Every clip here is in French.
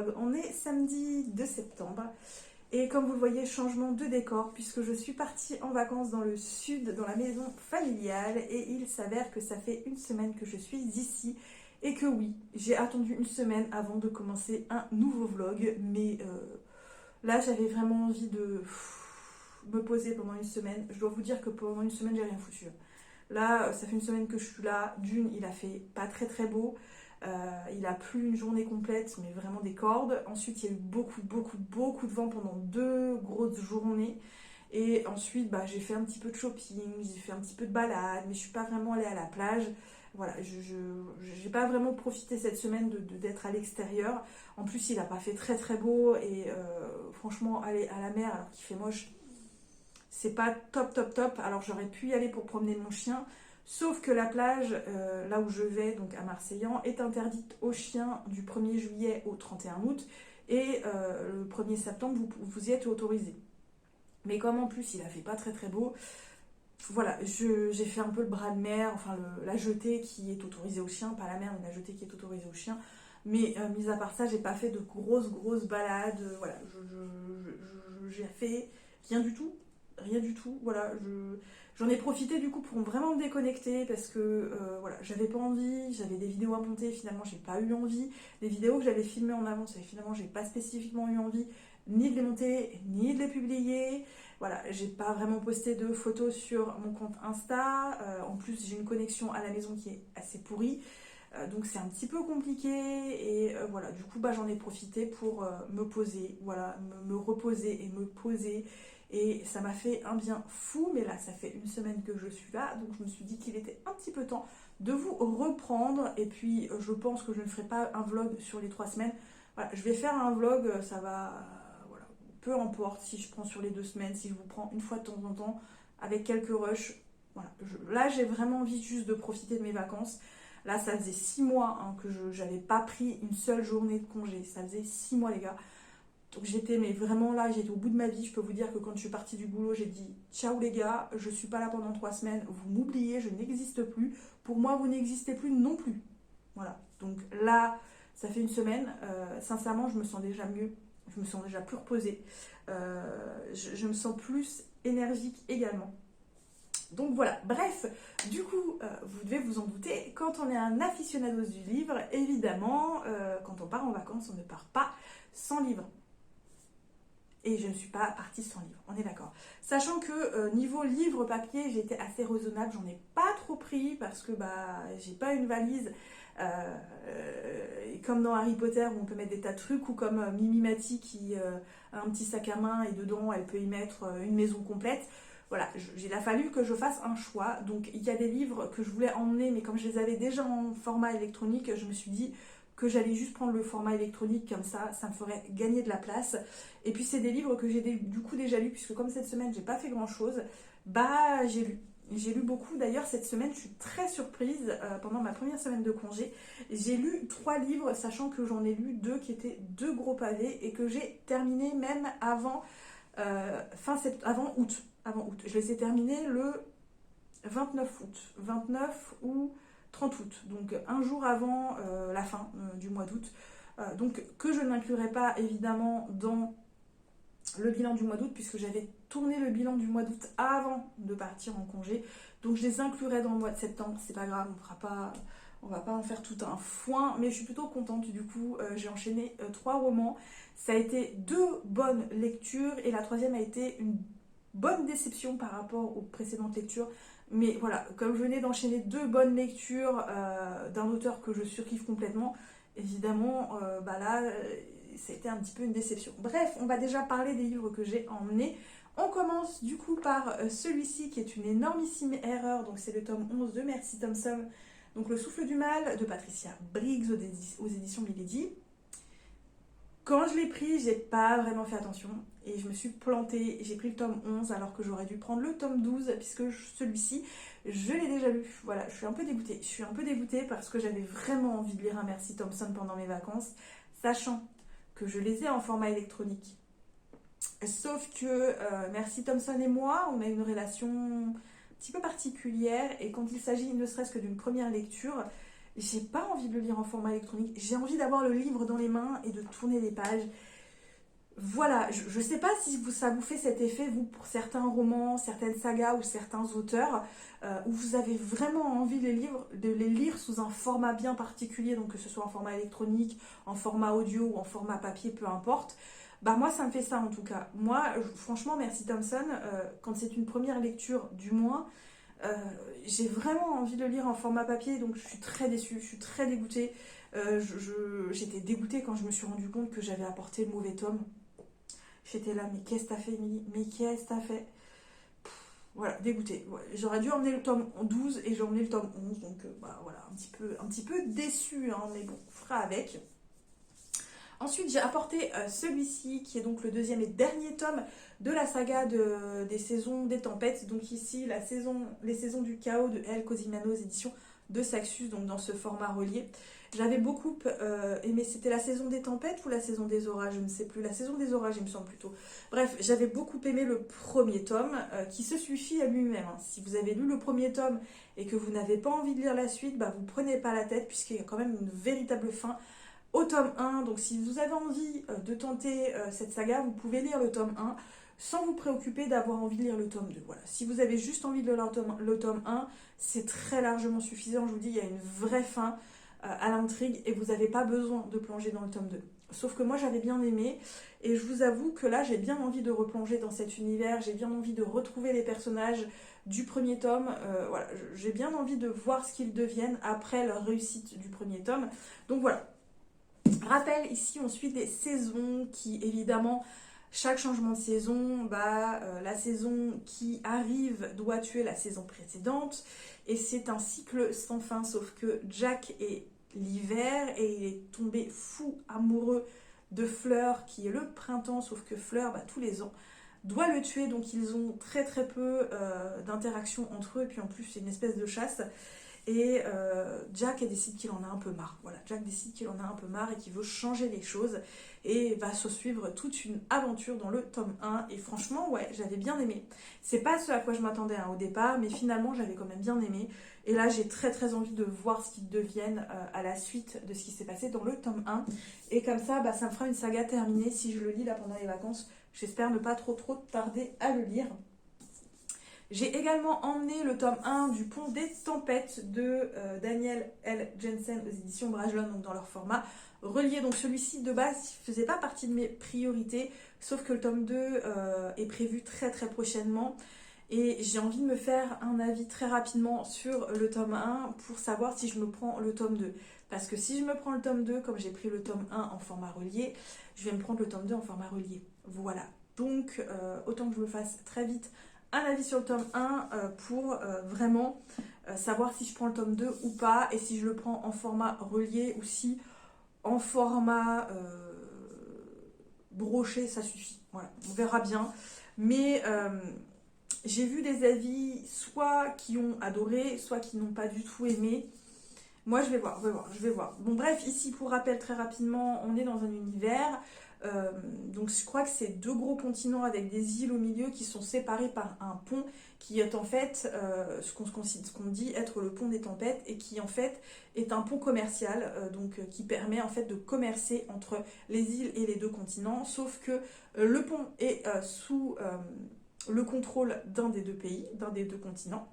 vlog. On est samedi 2 septembre et comme vous le voyez, changement de décor puisque je suis partie en vacances dans le sud, dans la maison familiale, et il s'avère que ça fait une semaine que je suis ici et que oui, j'ai attendu une semaine avant de commencer un nouveau vlog, mais là j'avais vraiment envie de me poser pendant une semaine. Je dois vous dire que pendant une semaine j'ai rien foutu. Là, ça fait une semaine que je suis là. D'une, il a fait pas très très beau. Il a plu une journée complète, mais vraiment des cordes. Ensuite, il y a eu beaucoup de vent pendant 2 grosses journées. Et ensuite, j'ai fait un petit peu de shopping, j'ai fait un petit peu de balade, mais je suis pas vraiment allée à la plage. Voilà, je n'ai pas vraiment profité cette semaine d'être à l'extérieur. En plus, il n'a pas fait très très beau et franchement, aller à la mer alors qu'il fait moche, c'est pas top. Alors j'aurais pu y aller pour promener mon chien, sauf que la plage, là où je vais, donc à Marseillan, est interdite aux chiens du 1er juillet au 31 août, et le 1er septembre, vous y êtes autorisé. Mais comme en plus il a fait pas très très beau, voilà, j'ai fait un peu le bras de mer, enfin la jetée qui est autorisée aux chiens, pas la mer, mais la jetée qui est autorisée aux chiens. Mais mis à part ça, j'ai pas fait de grosses balades, voilà, j'ai fait rien du tout, voilà, j'en ai profité du coup pour vraiment me déconnecter parce que voilà, j'avais pas envie, j'avais des vidéos à monter, finalement j'ai pas eu envie, des vidéos que j'avais filmées en avance et finalement j'ai pas spécifiquement eu envie ni de les monter, ni de les publier. Voilà, j'ai pas vraiment posté de photos sur mon compte Insta. En plus, j'ai une connexion à la maison qui est assez pourrie. Donc c'est un petit peu compliqué. Et voilà, du coup, j'en ai profité pour me poser. Voilà, me reposer et me poser. Et ça m'a fait un bien fou. Mais là, ça fait une semaine que je suis là. Donc je me suis dit qu'il était un petit peu temps de vous reprendre. Et puis, je pense que je ne ferai pas un vlog sur les 3 semaines. Voilà, je vais faire un vlog, ça va... Peu importe si je prends sur les 2 semaines, si je vous prends une fois de temps en temps, avec quelques rushs. Voilà. Là, j'ai vraiment envie juste de profiter de mes vacances. Là, ça faisait 6 mois que je n'avais pas pris une seule journée de congé. Ça faisait 6 mois, les gars. Donc j'étais, mais vraiment là, j'étais au bout de ma vie. Je peux vous dire que quand je suis partie du boulot, j'ai dit ciao les gars, je suis pas là pendant 3 semaines. Vous m'oubliez, je n'existe plus. Pour moi, vous n'existez plus non plus. Voilà. Donc là, ça fait une semaine. Sincèrement, je me sens déjà mieux. Je me sens déjà plus reposée. Je me sens plus énergique également. Donc voilà, bref, du coup, vous devez vous en douter, quand on est un aficionados du livre, évidemment, quand on part en vacances, on ne part pas sans livre. Et je ne suis pas partie sans livre, on est d'accord. Sachant que niveau livre papier, j'étais assez raisonnable, j'en ai pas trop pris parce que j'ai pas une valise comme dans Harry Potter où on peut mettre des tas de trucs, ou comme Mimi Mati qui a un petit sac à main et dedans elle peut y mettre une maison complète. Voilà, il a fallu que je fasse un choix. Donc il y a des livres que je voulais emmener, mais comme je les avais déjà en format électronique, je me suis dit que j'allais juste prendre le format électronique, comme ça me ferait gagner de la place. Et puis c'est des livres que j'ai du coup déjà lus, puisque comme cette semaine j'ai pas fait grand chose, j'ai lu beaucoup. D'ailleurs cette semaine je suis très surprise, pendant ma première semaine de congé, j'ai lu 3 livres, sachant que j'en ai lu 2 qui étaient 2 gros pavés et que j'ai terminé même avant, avant août. Je les ai terminés le 29 août. 29 ou 30 août. Donc un jour avant la fin du mois d'août. Donc que je n'inclurai pas évidemment dans le bilan du mois d'août, puisque j'avais tourné le bilan du mois d'août avant de partir en congé. Donc je les inclurai dans le mois de septembre. C'est pas grave, on va pas en faire tout un foin, mais je suis plutôt contente. Du coup, j'ai enchaîné 3 romans. Ça a été 2 bonnes lectures et la 3e a été une bonne déception par rapport aux précédentes lectures. Mais voilà, comme je venais d'enchaîner 2 bonnes lectures d'un auteur que je surkiffe complètement, évidemment, là, ça a été un petit peu une déception. Bref, on va déjà parler des livres que j'ai emmenés. On commence du coup par celui-ci qui est une énormissime erreur. Donc c'est le tome 11 de Mercy Thompson. Donc Le Souffle du Mal de Patricia Briggs aux éditions Milady. Quand je l'ai pris, j'ai pas vraiment fait attention et je me suis plantée. J'ai pris le tome 11 alors que j'aurais dû prendre le tome 12 puisque celui-ci, je l'ai déjà lu. Voilà, je suis un peu dégoûtée. Je suis un peu dégoûtée parce que j'avais vraiment envie de lire un Mercy Thompson pendant mes vacances, sachant que je les ai en format électronique. Sauf que Mercy Thompson et moi, on a une relation un petit peu particulière et quand il s'agit ne serait-ce que d'une première lecture, J'ai pas envie de le lire en format électronique. J'ai envie d'avoir le livre dans les mains et de tourner les pages. Voilà, je sais pas si ça vous fait cet effet, vous, pour certains romans, certaines sagas ou certains auteurs, où vous avez vraiment envie de les lire sous un format bien particulier, donc que ce soit en format électronique, en format audio ou en format papier, peu importe. Bah moi, ça me fait ça en tout cas. Moi, franchement, merci Thomson, quand c'est une première lecture du moins, euh, j'ai vraiment envie de le lire en format papier, donc je suis très déçue, je suis très dégoûtée. J'étais dégoûtée quand je me suis rendu compte que j'avais apporté le mauvais tome. J'étais là, mais qu'est-ce que t'as fait, Émilie? Mais qu'est-ce que t'as fait? Voilà, dégoûtée. Ouais, j'aurais dû emmener le tome 12 et j'ai emmené le tome 11, donc bah, voilà, un petit peu déçue, hein, mais bon, on fera avec. Ensuite, j'ai apporté celui-ci, qui est donc le deuxième et dernier tome de la saga des saisons des tempêtes. Donc ici, les saisons du chaos de El Cosimano aux éditions de Saxus, donc dans ce format relié. J'avais beaucoup aimé, c'était la saison des tempêtes ou la saison des orages, je ne sais plus, la saison des orages il me semble plutôt. Bref, j'avais beaucoup aimé le premier tome, qui se suffit à lui-même, hein. Si vous avez lu le premier tome et que vous n'avez pas envie de lire la suite, bah, vous ne prenez pas la tête, puisqu'il y a quand même une véritable fin au tome 1. Donc si vous avez envie de tenter cette saga, vous pouvez lire le tome 1 sans vous préoccuper d'avoir envie de lire le tome 2. Voilà. Si vous avez juste envie de lire le tome 1, c'est très largement suffisant. Je vous dis, il y a une vraie fin à l'intrigue et vous n'avez pas besoin de plonger dans le tome 2. Sauf que moi j'avais bien aimé et je vous avoue que là j'ai bien envie de replonger dans cet univers, j'ai bien envie de retrouver les personnages du premier tome, voilà, j'ai bien envie de voir ce qu'ils deviennent après leur réussite du premier tome. Donc voilà, rappel, ici on suit des saisons qui évidemment, chaque changement de saison, bah, la saison qui arrive doit tuer la saison précédente. Et c'est un cycle sans fin, sauf que Jack est l'hiver et il est tombé fou amoureux de Fleur qui est le printemps, sauf que Fleur, bah, tous les ans, doit le tuer. Donc ils ont très très peu d'interaction entre eux. Et puis en plus c'est une espèce de chasse. Et Jack décide qu'il en a un peu marre. Voilà, Jack décide qu'il en a un peu marre et qu'il veut changer les choses. Et va se suivre toute une aventure dans le tome 1. Et franchement, ouais, j'avais bien aimé. C'est pas ce à quoi je m'attendais au départ, mais finalement, j'avais quand même bien aimé. Et là, j'ai très très envie de voir ce qu'ils deviennent à la suite de ce qui s'est passé dans le tome 1. Et comme ça, bah, ça me fera une saga terminée si je le lis là pendant les vacances. J'espère ne pas trop tarder à le lire. J'ai également emmené le tome 1 du Pont des Tempêtes de Daniel L. Jensen aux éditions Brajlon, donc dans leur format relié. Donc celui-ci de base ne faisait pas partie de mes priorités, sauf que le tome 2 est prévu très très prochainement. Et j'ai envie de me faire un avis très rapidement sur le tome 1 pour savoir si je me prends le tome 2. Parce que si je me prends le tome 2, comme j'ai pris le tome 1 en format relié, je vais me prendre le tome 2 en format relié. Voilà. Donc autant que je me fasse très vite un avis sur le tome 1 pour vraiment savoir si je prends le tome 2 ou pas, et si je le prends en format relié ou si en format broché ça suffit. Voilà, on verra bien. Mais j'ai vu des avis soit qui ont adoré, soit qui n'ont pas du tout aimé. Moi, je vais voir, je vais voir. Bon, bref, ici, pour rappel, très rapidement, on est dans un univers. Donc, je crois que c'est deux gros continents avec des îles au milieu qui sont séparés par un pont qui est en fait ce qu'on dit être le pont des tempêtes et qui en fait est un pont commercial, qui permet en fait de commercer entre les îles et les deux continents. Sauf que le pont est sous le contrôle d'un des deux pays, d'un des deux continents.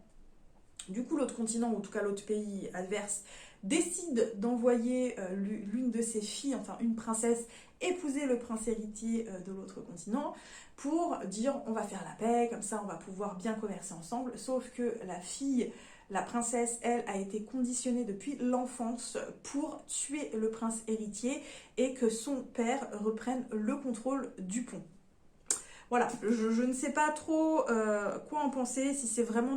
Du coup, l'autre continent, ou en tout cas l'autre pays adverse, décide d'envoyer l'une de ses filles, enfin une princesse, épouser le prince héritier de l'autre continent pour dire on va faire la paix, comme ça on va pouvoir bien commercer ensemble. Sauf que la fille, la princesse, elle, a été conditionnée depuis l'enfance pour tuer le prince héritier et que son père reprenne le contrôle du pont. Voilà, je ne sais pas trop quoi en penser, si c'est vraiment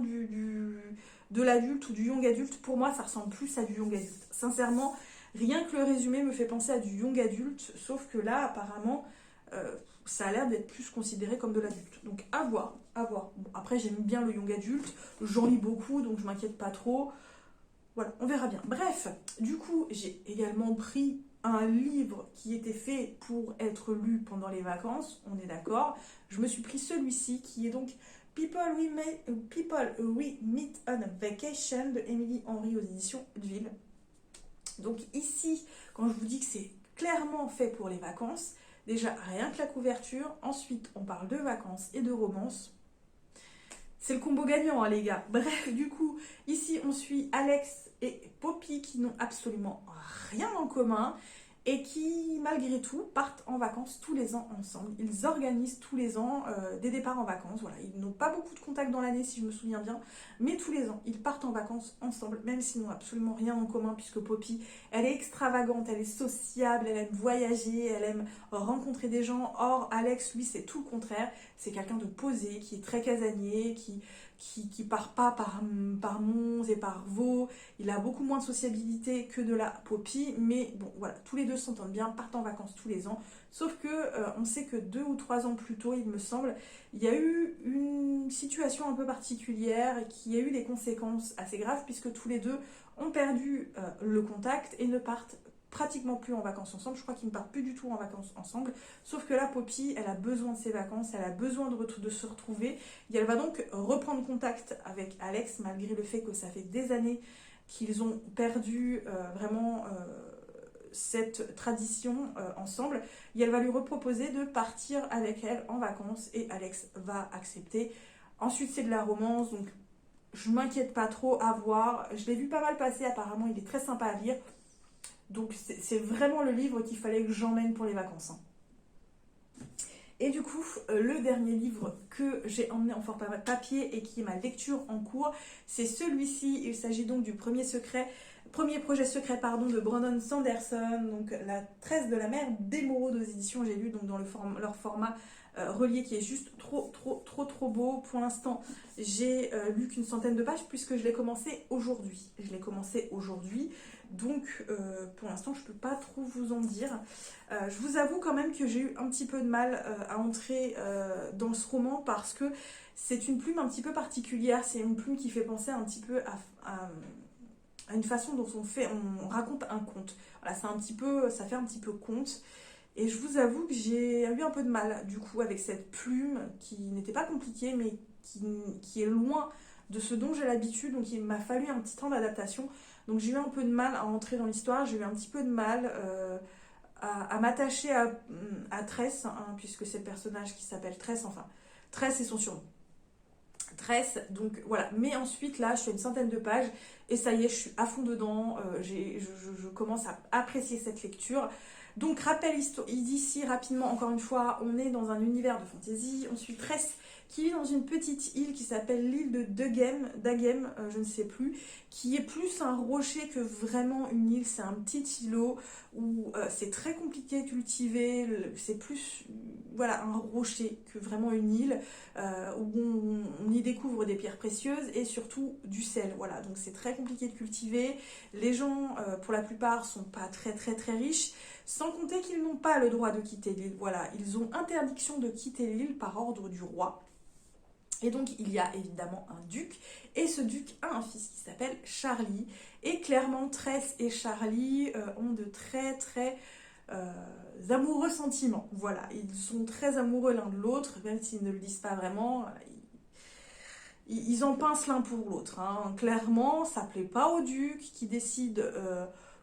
de l'adulte ou du young adulte. Pour moi, ça ressemble plus à du young adulte. Sincèrement, rien que le résumé me fait penser à du young adulte, sauf que là, apparemment, ça a l'air d'être plus considéré comme de l'adulte. Donc, à voir, à voir. Bon, après, j'aime bien le young adulte, j'en lis beaucoup, donc je m'inquiète pas trop. Voilà, on verra bien. Bref, du coup, j'ai également pris un livre qui était fait pour être lu pendant les vacances, on est d'accord. Je me suis pris celui-ci qui est donc People We Meet on a Vacation de Emily Henry aux éditions Udeville. Donc ici, quand je vous dis que c'est clairement fait pour les vacances, déjà rien que la couverture, ensuite on parle de vacances et de romance. C'est le combo gagnant, hein, les gars. Bref, du coup, ici on suit Alex et Poppy qui n'ont absolument rien en commun et qui, malgré tout, partent en vacances tous les ans ensemble. Ils organisent tous les ans des départs en vacances. Voilà, ils n'ont pas beaucoup de contacts dans l'année, si je me souviens bien, mais tous les ans, ils partent en vacances ensemble, même s'ils n'ont absolument rien en commun, puisque Poppy, elle est extravagante, elle est sociable, elle aime voyager, elle aime rencontrer des gens. Or, Alex, lui, c'est tout le contraire. C'est quelqu'un de posé, qui est très casanier, qui part pas par Mons et par Vaux. Il a beaucoup moins de sociabilité que de la Poppy, mais bon, voilà, tous les deux s'entendent bien, partent en vacances tous les ans. Sauf que on sait que 2 ou 3 ans plus tôt, il me semble, il y a eu une situation un peu particulière et qui a eu des conséquences assez graves, puisque tous les deux ont perdu le contact et ne partent pratiquement plus en vacances ensemble. Je crois qu'ils ne partent plus du tout en vacances ensemble. Sauf que là, Poppy, elle a besoin de ses vacances, elle a besoin de se retrouver. Et elle va donc reprendre contact avec Alex, malgré le fait que ça fait des années qu'ils ont perdu vraiment cette tradition ensemble. Et elle va lui reproposer de partir avec elle en vacances et Alex va accepter. Ensuite, c'est de la romance, donc je m'inquiète pas trop à voir. Je l'ai vu pas mal passer, apparemment il est très sympa à lire. Donc c'est vraiment le livre qu'il fallait que j'emmène pour les vacances, hein. Et du coup, le dernier livre que j'ai emmené en format papier et qui est ma lecture en cours, c'est celui-ci. Il s'agit donc du premier projet secret de Brandon Sanderson, donc La tresse de la mer d'Emeraude aux éditions. J'ai lu donc dans leur format relié qui est juste trop beau. Pour l'instant, j'ai lu qu'une centaine de pages puisque je l'ai commencé aujourd'hui. Donc pour l'instant, je ne peux pas trop vous en dire. Je vous avoue quand même que j'ai eu un petit peu de mal à entrer dans ce roman parce que c'est une plume un petit peu particulière. C'est une plume qui fait penser un petit peu à une façon dont on raconte un conte. Voilà, ça fait un petit peu conte. Et je vous avoue que j'ai eu un peu de mal du coup avec cette plume qui n'était pas compliquée mais qui est loin de ce dont j'ai l'habitude. Donc il m'a fallu un petit temps d'adaptation. Donc j'ai eu un peu de mal à entrer dans l'histoire. J'ai eu un petit peu de mal à m'attacher à Tress, hein, puisque c'est le personnage qui s'appelle Tress. Enfin, Tress est son surnom. Tress, donc voilà. Mais ensuite, là, je fais une centaine de pages et ça y est, je suis à fond dedans. Je commence à apprécier cette lecture. Donc, rappel d'ici rapidement, encore une fois, on est dans un univers de fantasy. On suit Tress qui vit dans une petite île qui s'appelle l'île de Dagem, je ne sais plus, qui est plus un rocher que vraiment une île. C'est un petit îlot où c'est très compliqué de cultiver. C'est plus voilà, un rocher que vraiment une île où on y découvre des pierres précieuses et surtout du sel. Voilà, donc c'est très compliqué de cultiver. Les gens, pour la plupart, sont pas très riches. Sans compter qu'ils n'ont pas le droit de quitter l'île. Voilà, ils ont interdiction de quitter l'île par ordre du roi. Et donc il y a évidemment un duc, et ce duc a un fils qui s'appelle Charlie. Et clairement, Tress et Charlie ont de très amoureux sentiments. Voilà, ils sont très amoureux l'un de l'autre, même s'ils ne le disent pas vraiment. Ils en pincent l'un pour l'autre, hein. Clairement, ça plaît pas au duc qui décide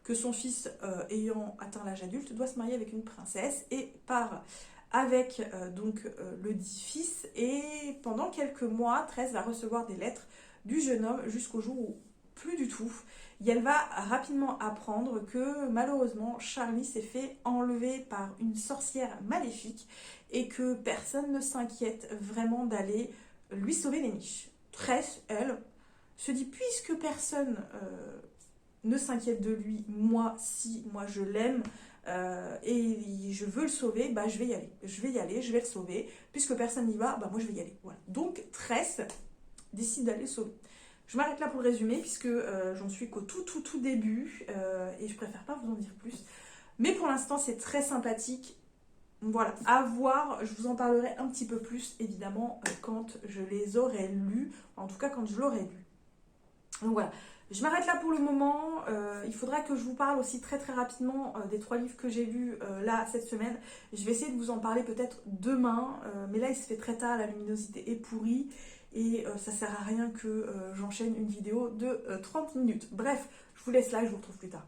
que son fils, ayant atteint l'âge adulte, doit se marier avec une princesse et part avec le dit fils. Et pendant quelques mois, Tress va recevoir des lettres du jeune homme jusqu'au jour où plus du tout. Et elle va rapidement apprendre que malheureusement Charlie s'est fait enlever par une sorcière maléfique et que personne ne s'inquiète vraiment d'aller lui sauver les miches. Tress, elle, se dit puisque personne ne s'inquiète de lui, moi je l'aime et je veux le sauver, bah je vais y aller, je vais le sauver, puisque personne n'y va, bah moi je vais y aller. Voilà. Donc Tress décide d'aller le sauver. Je m'arrête là pour le résumer, puisque j'en suis qu'au tout début, et je préfère pas vous en dire plus. Mais pour l'instant, c'est très sympathique. Voilà, à voir, je vous en parlerai un petit peu plus, évidemment, quand je les aurai lus, en tout cas quand je l'aurai lu. Donc voilà, je m'arrête là pour le moment. Il faudra que je vous parle aussi très rapidement des 3 livres que j'ai lus là cette semaine. Je vais essayer de vous en parler peut-être demain, mais là il se fait très tard, la luminosité est pourrie. Et ça sert à rien que j'enchaîne une vidéo de 30 minutes. Bref, je vous laisse là et je vous retrouve plus tard.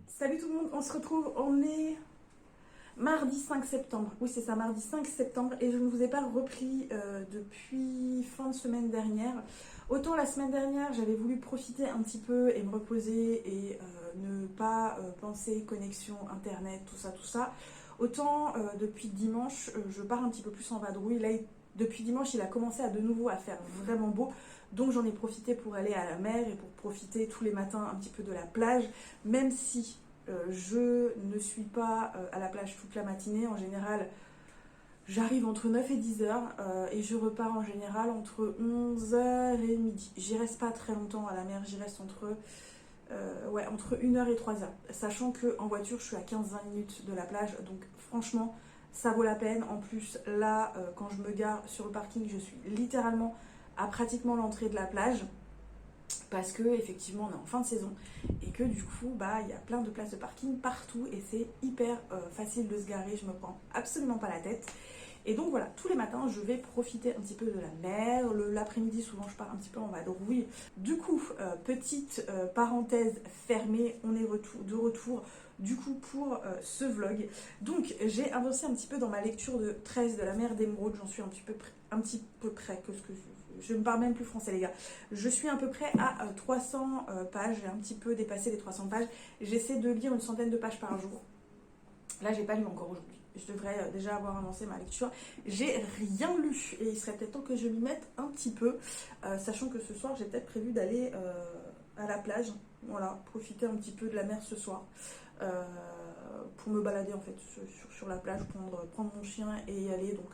Salut tout le monde, on se retrouve, on est mardi 5 septembre. Oui, c'est ça, mardi 5 septembre, et je ne vous ai pas repris depuis fin de semaine dernière. Autant la semaine dernière, j'avais voulu profiter un petit peu et me reposer et ne pas penser connexion, internet, tout ça, tout ça. Autant depuis dimanche, je pars un petit peu plus en vadrouille. Là, depuis dimanche, il a commencé à de nouveau à faire vraiment beau. Donc j'en ai profité pour aller à la mer et pour profiter tous les matins un petit peu de la plage, même si je ne suis pas à la plage toute la matinée. En général, j'arrive entre 9 et 10 heures et je repars en général entre 11 heures et midi. J'y reste pas très longtemps à la mer, j'y reste entre 1 heure et 3 heures. Sachant qu'en voiture, je suis à 15-20 minutes de la plage, donc franchement, ça vaut la peine. En plus, là, quand je me gare sur le parking, je suis littéralement à pratiquement l'entrée de la plage. Parce que effectivement on est en fin de saison et que du coup il y a plein de places de parking partout et c'est hyper facile de se garer, je me prends absolument pas la tête. Et donc voilà, tous les matins je vais profiter un petit peu de la mer. L'après-midi souvent je pars un petit peu en vadrouille. Du coup, petite parenthèse fermée, on est de retour du coup pour ce vlog. Donc j'ai avancé un petit peu dans ma lecture de 13 de la mer d'Émeraude, j'en suis un petit peu près que ce que je ne parle même plus français les gars. Je suis à peu près à 300 pages, j'ai un petit peu dépassé les 300 pages. J'essaie de lire une centaine de pages par jour. Là j'ai pas lu encore aujourd'hui. Je devrais déjà avoir avancé ma lecture. J'ai rien lu et il serait peut-être temps que je m'y mette un petit peu. Sachant que ce soir j'ai peut-être prévu d'aller à la plage. Voilà, profiter un petit peu de la mer ce soir. Pour me balader en fait sur la plage, prendre mon chien et y aller. Donc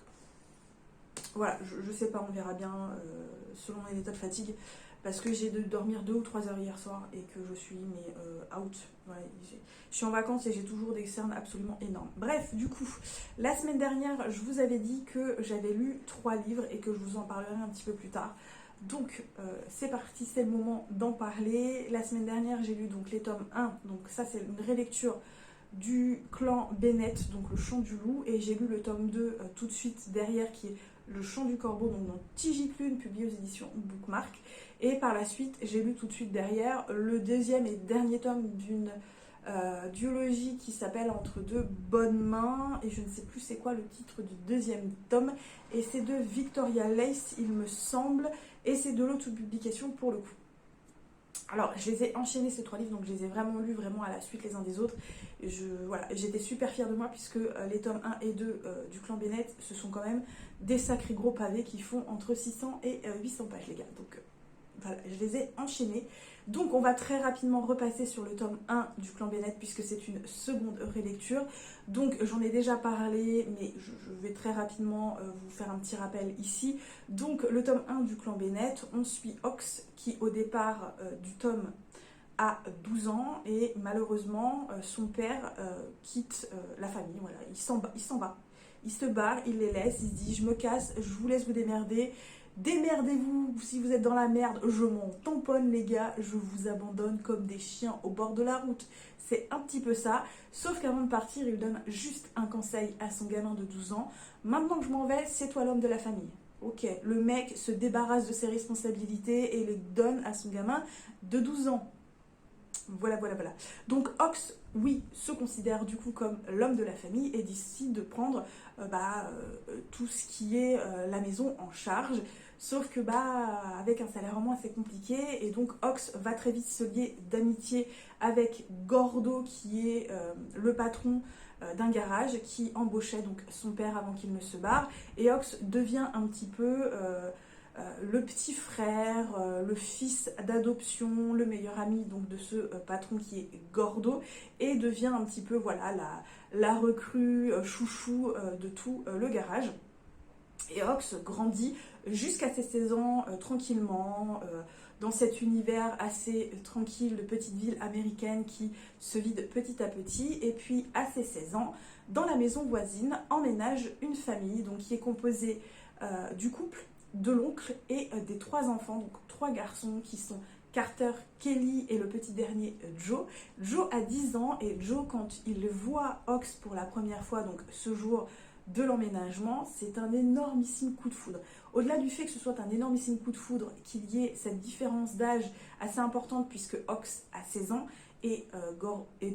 voilà, je sais pas, on verra bien selon les états de fatigue, parce que j'ai dû dormir 2 ou 3 heures hier soir et que je suis out. Ouais, je suis en vacances et j'ai toujours des cernes absolument énormes. Bref, du coup, la semaine dernière, je vous avais dit que j'avais lu 3 livres et que je vous en parlerai un petit peu plus tard. Donc c'est parti, c'est le moment d'en parler. La semaine dernière, j'ai lu donc les tomes 1, donc ça c'est une rélecture du clan Bennett, donc le chant du loup, et j'ai lu le tome 2 tout de suite derrière qui est le chant du corbeau, donc dans Tigiclune, publié aux éditions Bookmark. Et par la suite, j'ai lu tout de suite derrière le deuxième et dernier tome d'une duologie qui s'appelle Entre deux bonnes mains, et je ne sais plus c'est quoi le titre du deuxième tome, et c'est de Victoria Lace il me semble, et c'est de l'autopublication pour le coup. Alors, je les ai enchaînés ces 3 livres, donc je les ai vraiment lus vraiment à la suite les uns des autres. Voilà, j'étais super fière de moi puisque les tomes 1 et 2 du clan Bennett, ce sont quand même des sacrés gros pavés qui font entre 600 et 800 pages les gars. Donc voilà, je les ai enchaînés. Donc on va très rapidement repasser sur le tome 1 du clan Bennett puisque c'est une seconde relecture. Donc j'en ai déjà parlé, mais je vais très rapidement vous faire un petit rappel ici. Donc le tome 1 du clan Bennett, on suit Ox qui au départ du tome a 12 ans et malheureusement son père quitte la famille. Voilà, il s'en va. Il se barre, il les laisse, il se dit je me casse, je vous laisse vous démerder. Démerdez-vous, si vous êtes dans la merde, je m'en tamponne les gars, je vous abandonne comme des chiens au bord de la route. C'est un petit peu ça, sauf qu'avant de partir, il donne juste un conseil à son gamin de 12 ans. Maintenant que je m'en vais, c'est toi l'homme de la famille. Ok, le mec se débarrasse de ses responsabilités et les donne à son gamin de 12 ans. Voilà. Donc Ox, oui, se considère du coup comme l'homme de la famille et décide de prendre tout ce qui est la maison en charge. Sauf que avec un salaire en moins c'est compliqué et donc Ox va très vite se lier d'amitié avec Gordo qui est le patron d'un garage qui embauchait donc son père avant qu'il ne se barre, et Ox devient un petit peu le petit frère, le fils d'adoption, le meilleur ami donc de ce patron qui est Gordo, et devient un petit peu voilà la recrue chouchou de tout le garage. Et Ox grandit jusqu'à ses 16 ans tranquillement, dans cet univers assez tranquille de petite ville américaine qui se vide petit à petit. Et puis à ses 16 ans, dans la maison voisine, emménage une famille donc, qui est composée du couple, de l'oncle et des 3 enfants, donc 3 garçons qui sont Carter, Kelly et le petit dernier Joe. Joe a 10 ans et Joe, quand il voit Ox pour la première fois, donc ce jour de l'emménagement, c'est un énormissime coup de foudre. Au-delà du fait que ce soit un énormissime coup de foudre, qu'il y ait cette différence d'âge assez importante puisque Ox a 16 ans et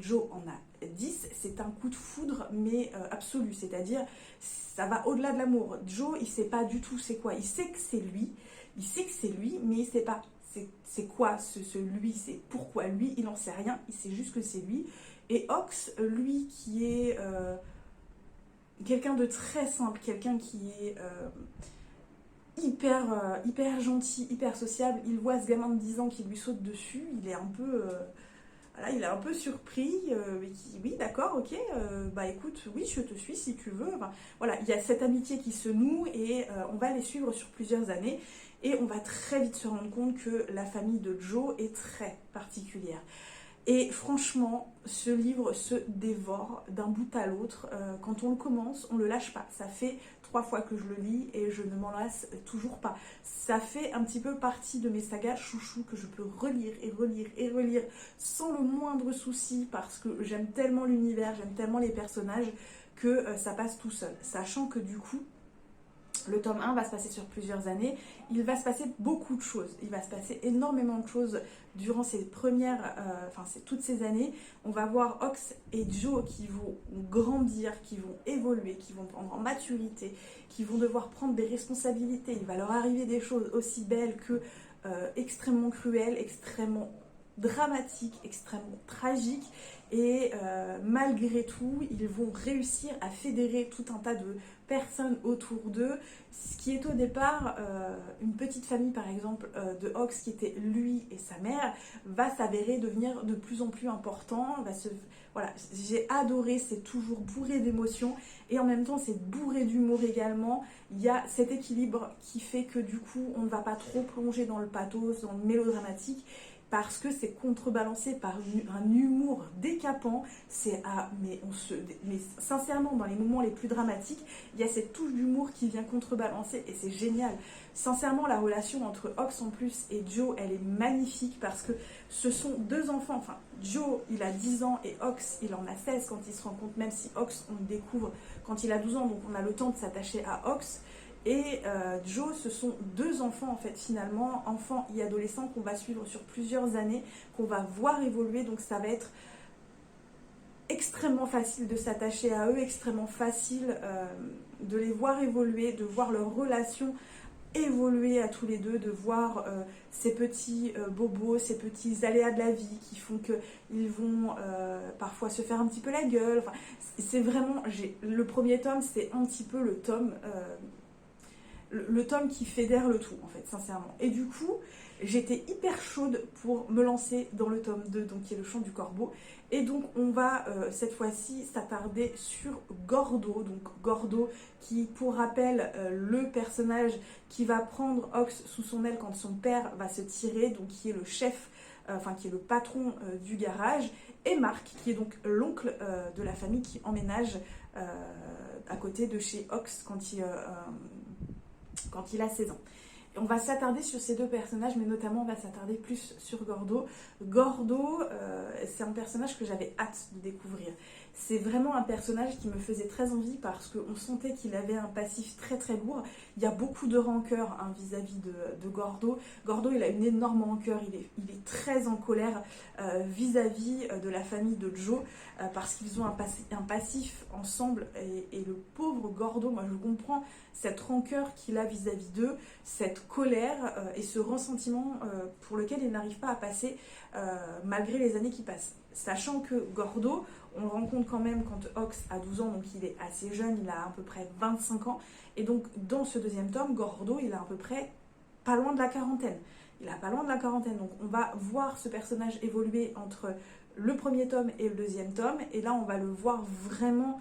Joe en a 10, c'est un coup de foudre mais absolu, c'est-à-dire ça va au-delà de l'amour. Joe, il sait pas du tout c'est quoi, il sait que c'est lui, mais il sait pas c'est quoi ce lui, c'est pourquoi lui, il n'en sait rien, il sait juste que c'est lui. Et Ox, lui qui est quelqu'un de très simple, quelqu'un qui est hyper gentil, hyper sociable, il voit ce gamin de 10 ans qui lui saute dessus, il est un peu... voilà, il est un peu surpris, mais qui, oui, d'accord, ok, bah écoute, oui, je te suis si tu veux. Enfin, voilà, il y a cette amitié qui se noue et on va les suivre sur plusieurs années. Et on va très vite se rendre compte que la famille de Joe est très particulière. Et franchement, ce livre se dévore d'un bout à l'autre. Quand on le commence, on ne le lâche pas. Ça fait 3 fois que je le lis et je ne m'en lasse toujours pas. Ça fait un petit peu partie de mes sagas chouchou que je peux relire et relire et relire sans le moindre souci parce que j'aime tellement l'univers, j'aime tellement les personnages que ça passe tout seul. Sachant que du coup, le tome 1 va se passer sur plusieurs années, il va se passer beaucoup de choses, il va se passer énormément de choses durant ces premières, toutes ces années. On va voir Ox et Joe qui vont grandir, qui vont évoluer, qui vont prendre en maturité, qui vont devoir prendre des responsabilités. Il va leur arriver des choses aussi belles que extrêmement cruelles, extrêmement dramatiques, extrêmement tragiques. Et malgré tout, ils vont réussir à fédérer tout un tas de personnes autour d'eux, ce qui est au départ une petite famille par exemple de Ox qui était lui et sa mère, va s'avérer devenir de plus en plus important, voilà, j'ai adoré, c'est toujours bourré d'émotions et en même temps c'est bourré d'humour également. Il y a cet équilibre qui fait que du coup on ne va pas trop plonger dans le pathos, dans le mélodramatique, parce que c'est contrebalancé par un humour décapant. Mais sincèrement, dans les moments les plus dramatiques, il y a cette touche d'humour qui vient contrebalancer et c'est génial. Sincèrement, la relation entre Ox en plus et Joe, elle est magnifique parce que ce sont 2 enfants. Enfin, Joe, il a 10 ans et Ox, il en a 16 quand il se rend compte, même si Ox, on le découvre quand il a 12 ans, donc on a le temps de s'attacher à Ox. Et Joe, ce sont 2 enfants en fait finalement, enfants et adolescents qu'on va suivre sur plusieurs années, qu'on va voir évoluer, donc ça va être extrêmement facile de s'attacher à eux, extrêmement facile de les voir évoluer, de voir leur relation évoluer à tous les deux, de voir ces petits bobos, ces petits aléas de la vie qui font qu'ils vont parfois se faire un petit peu la gueule. Enfin, c'est vraiment, le premier tome, c'est un petit peu le tome qui fédère le tout en fait, sincèrement. Et du coup, j'étais hyper chaude pour me lancer dans le tome 2, donc qui est le chant du corbeau. Et donc on va cette fois-ci s'attarder sur Gordo. Donc Gordo qui, pour rappel, le personnage qui va prendre Ox sous son aile quand son père va se tirer, donc qui est le chef, qui est le patron du garage. Et Marc qui est donc l'oncle de la famille qui emménage à côté de chez Ox quand il a 16 ans. Et on va s'attarder sur ces 2 personnages, mais notamment on va s'attarder plus sur Gordo. Gordo, c'est un personnage que j'avais hâte de découvrir. C'est vraiment un personnage qui me faisait très envie parce qu'on sentait qu'il avait un passif très très lourd. Il y a beaucoup de rancœur vis-à-vis de Gordo. Gordo, il a une énorme rancœur, il est très en colère vis-à-vis de la famille de Joe parce qu'ils ont un passif ensemble et le pauvre Gordo, moi je comprends cette rancœur qu'il a vis-à-vis d'eux, cette colère et ce ressentiment pour lequel il n'arrive pas à passer malgré les années qui passent. Sachant que Gordo, on le rencontre quand même quand Ox a 12 ans, donc il est assez jeune, il a à peu près 25 ans. Et donc dans ce 2e tome, Gordo, il a à peu près pas loin de la quarantaine. Donc on va voir ce personnage évoluer entre le 1er tome et le 2e tome. Et là, on va le voir vraiment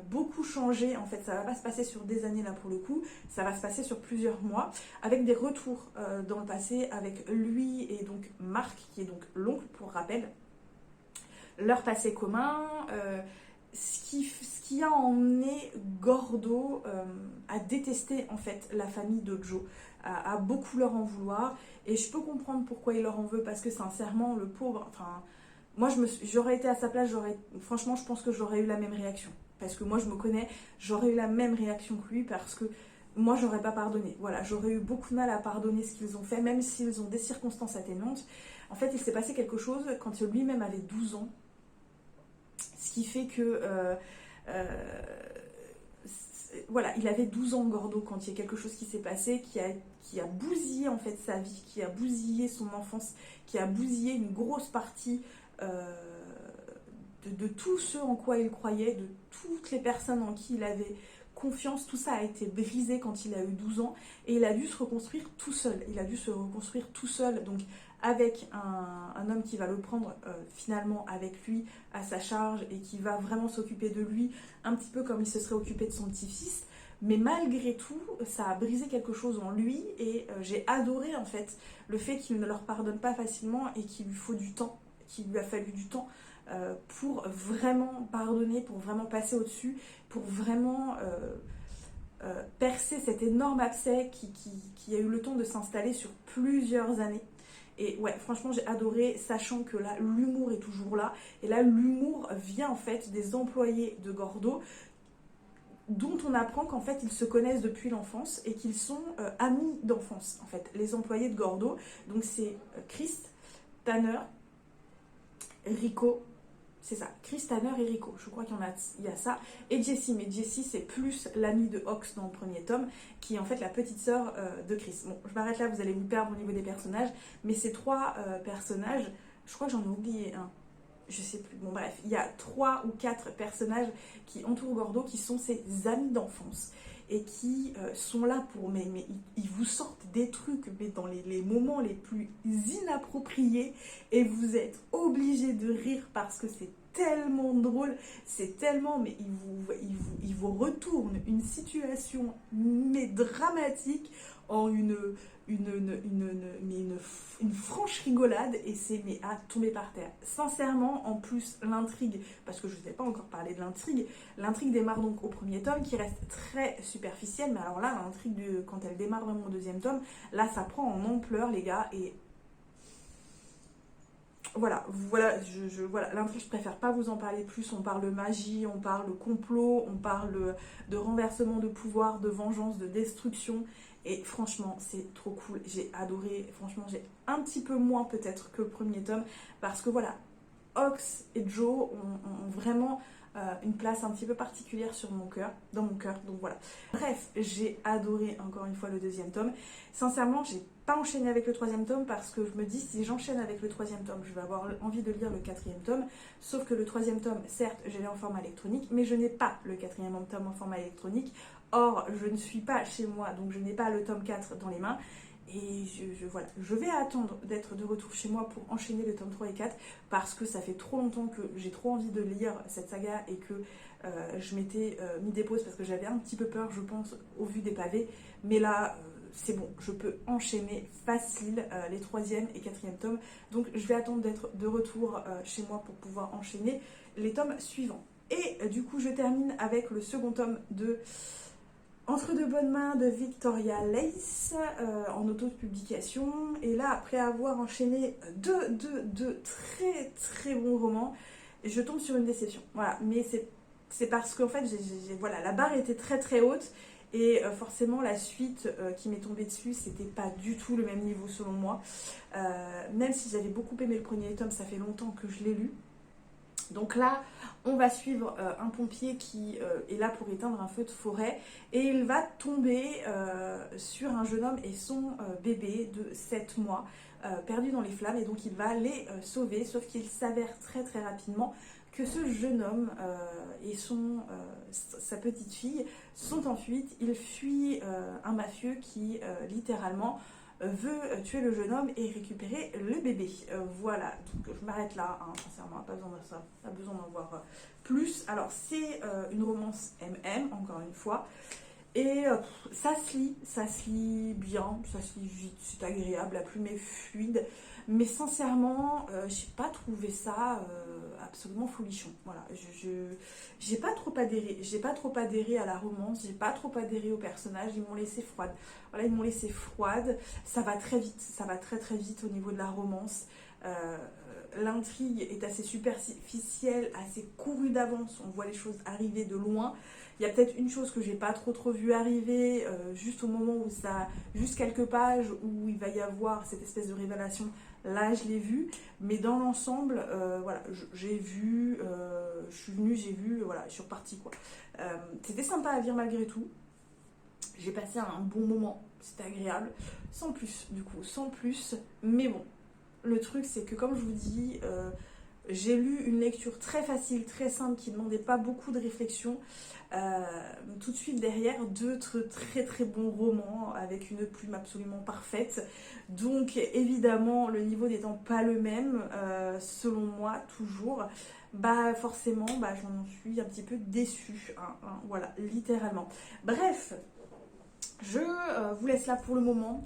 beaucoup changé. En fait, ça va pas se passer sur des années là pour le coup, ça va se passer sur plusieurs mois, avec des retours dans le passé avec lui et donc Marc, qui est donc l'oncle pour rappel, leur passé commun, ce qui a emmené Gordo à détester en fait la famille de Joe, à beaucoup leur en vouloir, et je peux comprendre pourquoi il leur en veut, parce que sincèrement le pauvre, enfin moi j'aurais été à sa place, franchement je pense que j'aurais eu la même réaction, parce que moi je me connais, j'aurais eu la même réaction que lui, parce que moi j'aurais pas pardonné, voilà, j'aurais eu beaucoup de mal à pardonner ce qu'ils ont fait, même s'ils ont des circonstances atténuantes. En fait il s'est passé quelque chose quand lui-même avait 12 ans, ce qui fait que voilà, il avait 12 ans Gordo quand il y a quelque chose qui s'est passé, qui a bousillé en fait sa vie, qui a bousillé son enfance, qui a bousillé une grosse partie de tout ce en quoi il croyait, de toutes les personnes en qui il avait confiance. Tout ça a été brisé quand il a eu 12 ans, et il a dû se reconstruire tout seul. Il a dû se reconstruire tout seul, donc avec un homme qui va le prendre finalement avec lui à sa charge, et qui va vraiment s'occuper de lui, un petit peu comme il se serait occupé de son petit-fils. Mais malgré tout, ça a brisé quelque chose en lui, et j'ai adoré en fait le fait qu'il ne leur pardonne pas facilement, et qu'il lui faut du temps, qu'il lui a fallu du temps pour vraiment pardonner, pour vraiment passer au-dessus, pour vraiment percer cet énorme abcès qui a eu le temps de s'installer sur plusieurs années. Et ouais, franchement, j'ai adoré, sachant que là, l'humour est toujours là. Et là, l'humour vient en fait des employés de Gordo, dont on apprend qu'en fait, ils se connaissent depuis l'enfance et qu'ils sont amis d'enfance, en fait. Les employés de Gordo, donc c'est Chris, Tanner, Rico, c'est ça, Chris, Tanner et Rico, je crois il y a ça, et Jessie, mais Jessie c'est plus l'amie de Ox dans le premier tome, qui est en fait la petite sœur de Chris. Bon, je m'arrête là, vous allez vous perdre au niveau des personnages, mais ces trois personnages, je crois que j'en ai oublié un, je sais plus, bon bref, il y a 3 ou 4 personnages qui entourent Gordo, qui sont ses amis d'enfance, et qui sont là pour, mais ils vous sortent des trucs, mais dans les moments les plus inappropriés, et vous êtes obligé de rire parce que c'est tellement drôle, c'est tellement, mais il vous retourne une situation mais dramatique en une franche rigolade, et c'est mais à tomber par terre. Sincèrement, en plus, l'intrigue, parce que je ne vous ai pas encore parlé de l'intrigue démarre donc au premier tome, qui reste très superficielle, mais alors là, l'intrigue, quand elle démarre vraiment au deuxième tome, là, ça prend en ampleur, les gars, et voilà, voilà, l'intrigue, je préfère pas vous en parler plus. On parle magie, on parle complot, on parle de renversement de pouvoir, de vengeance, de destruction. Et franchement, c'est trop cool. J'ai adoré. Franchement, j'ai un petit peu moins peut-être que le premier tome. Parce que voilà, Ox et Joe ont vraiment une place un petit peu particulière sur mon cœur, dans mon cœur. Donc voilà. Bref, j'ai adoré encore une fois le deuxième tome. Sincèrement, j'ai pas enchaîné avec le troisième tome, parce que je me dis, si j'enchaîne avec le troisième tome, je vais avoir envie de lire le quatrième tome. Sauf que le troisième tome, certes, je l'ai en format électronique, mais je n'ai pas le quatrième tome en format électronique. Or, je ne suis pas chez moi, donc je n'ai pas le tome 4 dans les mains. Et voilà, je vais attendre d'être de retour chez moi pour enchaîner le tome 3 et 4, parce que ça fait trop longtemps que j'ai trop envie de lire cette saga, et que je m'étais mis des pauses parce que j'avais un petit peu peur, je pense, au vu des pavés. Mais là, c'est bon, je peux enchaîner facile les 3e et 4e tomes. Donc je vais attendre d'être de retour chez moi pour pouvoir enchaîner les tomes suivants. Et du coup, je termine avec le second tome de Entre de bonnes mains de Victoria Lace en auto-publication. Et là, après avoir enchaîné deux très très bons romans, je tombe sur une déception. Voilà, mais c'est parce qu'en fait, voilà, la barre était très très haute, et forcément la suite qui m'est tombée dessus, c'était pas du tout le même niveau selon moi. Même si j'avais beaucoup aimé le premier tome, ça fait longtemps que je l'ai lu. Donc là, on va suivre un pompier qui est là pour éteindre un feu de forêt, et il va tomber sur un jeune homme et son bébé de 7 mois perdu dans les flammes, et donc il va les sauver, sauf qu'il s'avère très très rapidement que ce jeune homme et sa petite fille sont en fuite. Ils fuient un mafieux qui littéralement veut tuer le jeune homme et récupérer le bébé. Voilà, donc je m'arrête là, hein, sincèrement, pas besoin de ça, pas besoin d'en voir plus. Alors c'est une romance MM, encore une fois, et ça se lit bien, ça se lit vite, c'est agréable, la plume est fluide, mais sincèrement, j'ai pas trouvé ça absolument folichon. Voilà, j'ai pas trop adhéré à la romance, j'ai pas trop adhéré aux personnages, ils m'ont laissé froide. Voilà, ils m'ont laissé froide, ça va très vite, ça va très très vite au niveau de la romance. L'intrigue est assez superficielle, assez courue d'avance, on voit les choses arriver de loin. Il y a peut-être une chose que j'ai pas trop vu arriver, juste au moment où juste quelques pages où il va y avoir cette espèce de révélation. Là, je l'ai vu, mais dans l'ensemble, voilà, j'ai vu, je suis venue, j'ai vu, voilà, je suis repartie quoi. C'était sympa à lire malgré tout. J'ai passé un bon moment, c'était agréable, sans plus, du coup, sans plus. Mais bon, le truc, c'est que comme je vous dis, j'ai lu une lecture très facile, très simple, qui ne demandait pas beaucoup de réflexion. Tout de suite derrière, d'autres très très bons romans avec une plume absolument parfaite. Donc évidemment, le niveau n'étant pas le même, selon moi, toujours, bah forcément, bah, j'en suis un petit peu déçue. Hein, voilà, littéralement. Bref. Je vous laisse là pour le moment.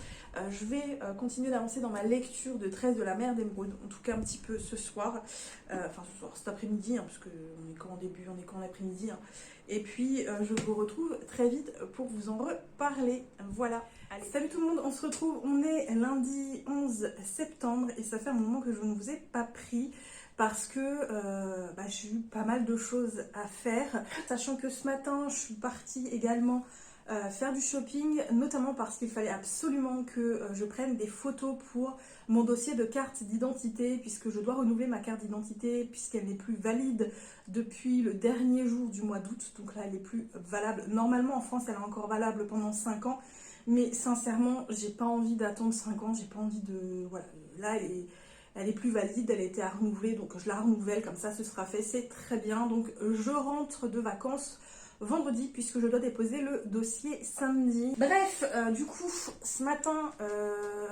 Je vais continuer d'avancer dans ma lecture de 13 de la mer d'Émeraude, en tout cas un petit peu ce soir, enfin ce soir, cet après-midi, hein, parce qu'on est qu'en début, on est qu'en après-midi. Hein. Et puis je vous retrouve très vite pour vous en reparler. Voilà. Allez. Salut tout le monde, on se retrouve, on est lundi 11 septembre et ça fait un moment que je ne vous ai pas pris. Parce que j'ai eu pas mal de choses à faire, sachant que ce matin je suis partie également faire du shopping, notamment parce qu'il fallait absolument que je prenne des photos pour mon dossier de carte d'identité, puisque je dois renouveler ma carte d'identité, puisqu'elle n'est plus valide depuis le dernier jour du mois d'août, donc là elle n'est plus valable. Normalement en France elle est encore valable pendant 5 ans, mais sincèrement j'ai pas envie d'attendre 5 ans, j'ai pas envie de... Voilà, là elle est plus valide, elle a été à renouveler, donc je la renouvelle, comme ça ce sera fait, c'est très bien. Donc je rentre de vacances vendredi puisque je dois déposer le dossier samedi. Bref, du coup, ce matin,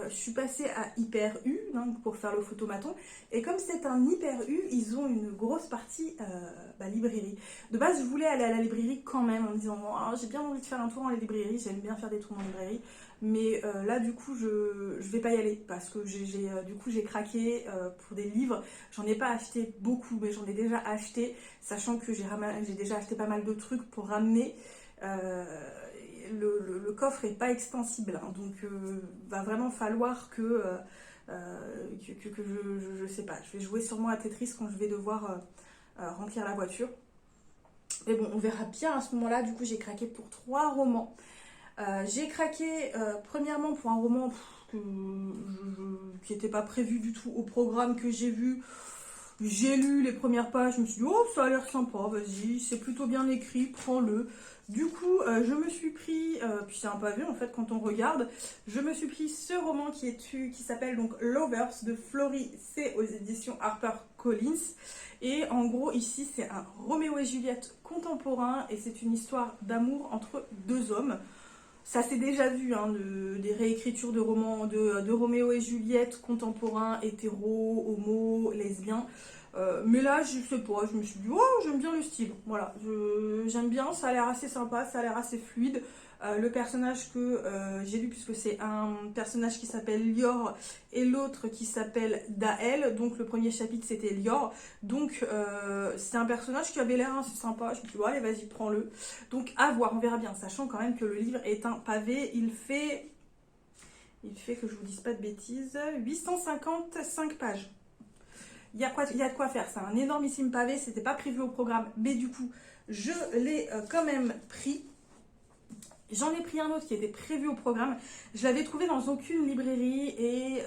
je suis passée à Hyper U hein, pour faire le photomaton. Et comme c'est un Hyper U, ils ont une grosse partie librairie. De base, je voulais aller à la librairie quand même en me disant oh, j'ai bien envie de faire un tour en librairie, j'aime bien faire des tours en librairie. Mais là, du coup, je vais pas y aller parce que j'ai craqué pour des livres. J'en ai pas acheté beaucoup, mais j'en ai déjà acheté, sachant que j'ai déjà acheté pas mal de trucs pour ramener. Le coffre est pas extensible, hein, donc va vraiment falloir que je sais pas. Je vais jouer sûrement à Tetris quand je vais devoir remplir la voiture. Mais bon, on verra bien à ce moment-là. Du coup, j'ai craqué pour 3 romans. J'ai craqué premièrement pour un roman qui n'était pas prévu du tout au programme que j'ai vu. J'ai lu les premières pages, je me suis dit oh ça a l'air sympa, vas-y, c'est plutôt bien écrit, prends-le. Du coup, je me suis pris, puis c'est un pavé en fait quand on regarde, je me suis pris ce roman qui s'appelle donc Lovers de Florie C aux éditions HarperCollins. Et en gros ici c'est un Roméo et Juliette contemporain et c'est une histoire d'amour entre 2 hommes. Ça s'est déjà vu, hein, des réécritures de romans de Roméo et Juliette, contemporains, hétéros, homo, lesbiens. Mais là, je sais pas, je me suis dit, oh, j'aime bien le style. Voilà, j'aime bien, ça a l'air assez sympa, ça a l'air assez fluide. Le personnage que j'ai lu, puisque c'est un personnage qui s'appelle Lior et l'autre qui s'appelle Daël. Donc le premier chapitre c'était Lior. Donc c'est un personnage qui avait l'air assez sympa. Je me suis dit, bon, allez, vas-y, prends-le. Donc à voir, on verra bien. Sachant quand même que le livre est un pavé. Il fait que je vous dise pas de bêtises, 855 pages. Il y a de quoi faire. C'est un énormissime pavé. C'était pas prévu au programme, mais du coup, je l'ai quand même pris. J'en ai pris un autre qui était prévu au programme. Je l'avais trouvé dans aucune librairie et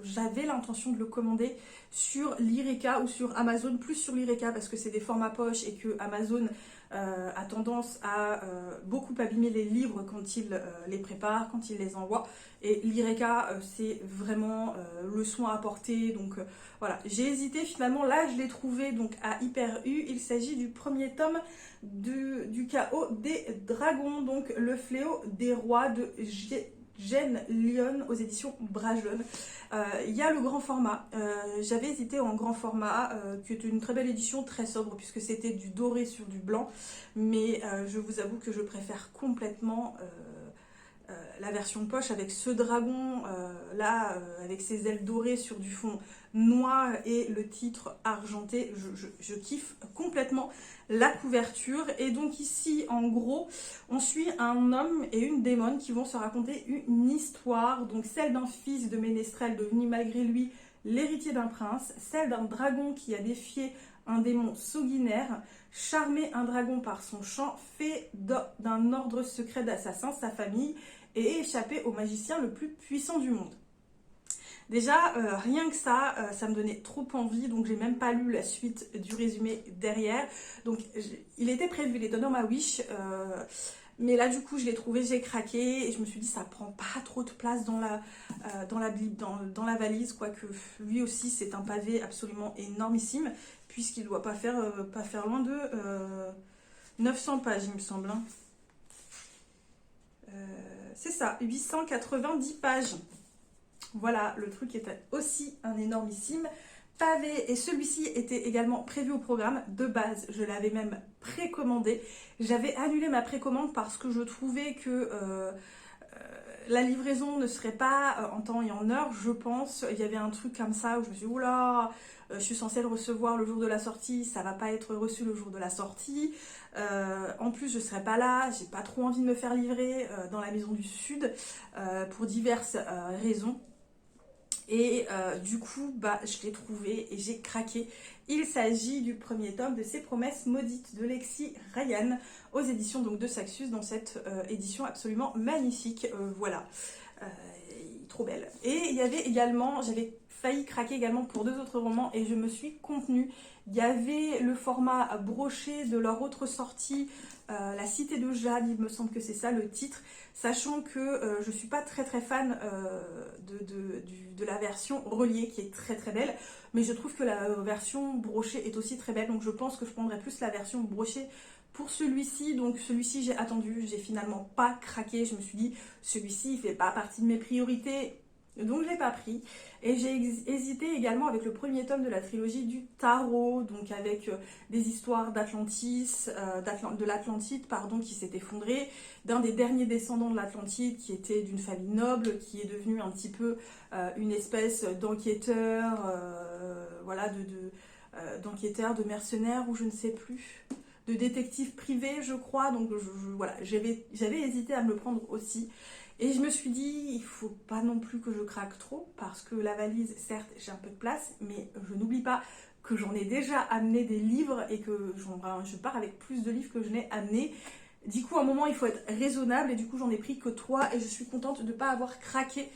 j'avais l'intention de le commander sur Lyreca ou sur Amazon, plus sur Lyreca parce que c'est des formats poche et que Amazon a tendance à beaucoup abîmer les livres quand il les prépare, quand il les envoie. Et Lyreca, c'est vraiment le soin apporté. Donc voilà, j'ai hésité. Finalement, là, je l'ai trouvé donc à Hyper U. Il s'agit du premier tome du chaos des dragons, donc le fléau des rois de Jen Lyon aux éditions Bragelonne. Il y a le grand format. J'avais hésité en grand format, qui est une très belle édition, très sobre, puisque c'était du doré sur du blanc. Mais je vous avoue que je préfère complètement la version poche avec ce dragon là, avec ses ailes dorées sur du fond noir et le titre argenté. Je kiffe complètement la couverture. Et donc ici, en gros, on suit un homme et une démone qui vont se raconter une histoire, donc celle d'un fils de ménestrel devenu malgré lui l'héritier d'un prince, celle d'un dragon qui a défié un démon sanguinaire, charmé un dragon par son chant, fait d'un ordre secret d'assassins sa famille et échappé au magicien le plus puissant du monde. Déjà, rien que ça, ça me donnait trop envie, donc j'ai même pas lu la suite du résumé derrière. Donc il était prévu, il était dans ma wish, mais là du coup je l'ai trouvé, j'ai craqué et je me suis dit ça prend pas trop de place dans la valise, quoique lui aussi c'est un pavé absolument énormissime, puisqu'il doit pas faire loin de 900 pages il me semble. Hein. C'est ça, 890 pages. Voilà, le truc était aussi un énormissime pavé. Et celui-ci était également prévu au programme. De base, je l'avais même précommandé. J'avais annulé ma précommande parce que je trouvais que la livraison ne serait pas en temps et en heure, je pense. Il y avait un truc comme ça où je me suis dit, oula, je suis censée le recevoir le jour de la sortie, ça va pas être reçu le jour de la sortie. En plus, je serai pas là, j'ai pas trop envie de me faire livrer dans la maison du Sud pour diverses raisons. Et du coup, je l'ai trouvé et j'ai craqué. Il s'agit du premier tome de Ces promesses maudites de Lexi Ryan aux éditions donc, de Saxus, dans cette édition absolument magnifique. Voilà, trop belle. Et il y avait également, j'avais failli craquer également pour 2 autres romans et je me suis contenue. Il y avait le format broché de leur autre sortie, La Cité de Jade, il me semble que c'est ça le titre, sachant que je ne suis pas très fan de la version reliée qui est très belle, mais je trouve que la version brochée est aussi très belle, donc je pense que je prendrai plus la version brochée pour celui-ci. Donc celui-ci j'ai attendu, j'ai finalement pas craqué, je me suis dit celui-ci il fait pas partie de mes priorités, donc je l'ai pas pris. Et j'ai hésité également avec le premier tome de la trilogie du Tarot, donc avec des histoires d'Atlantis, de l'Atlantide, pardon, qui s'est effondrée, d'un des derniers descendants de l'Atlantide qui était d'une famille noble, qui est devenu un petit peu une espèce d'enquêteur, voilà, d'enquêteur, de mercenaire, ou je ne sais plus, de détective privé, je crois. Donc voilà, j'avais hésité à me le prendre aussi. Et je me suis dit, il faut pas non plus que je craque trop, parce que la valise, certes, j'ai un peu de place, mais je n'oublie pas que j'en ai déjà amené des livres et que je pars avec plus de livres que je n'ai amené. Du coup, à un moment, il faut être raisonnable et du coup, j'en ai pris que 3 et je suis contente de ne pas avoir craqué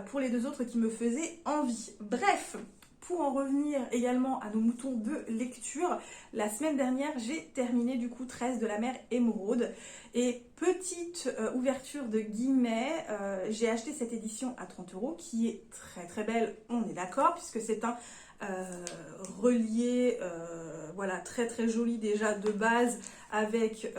pour les 2 autres qui me faisaient envie. Bref, pour en revenir également à nos moutons de lecture, la semaine dernière, j'ai terminé du coup 13 de la mer Émeraude. Et petite ouverture de guillemets, j'ai acheté cette édition à 30 € qui est très belle, on est d'accord, puisque c'est un relié, voilà, très joli déjà de base, avec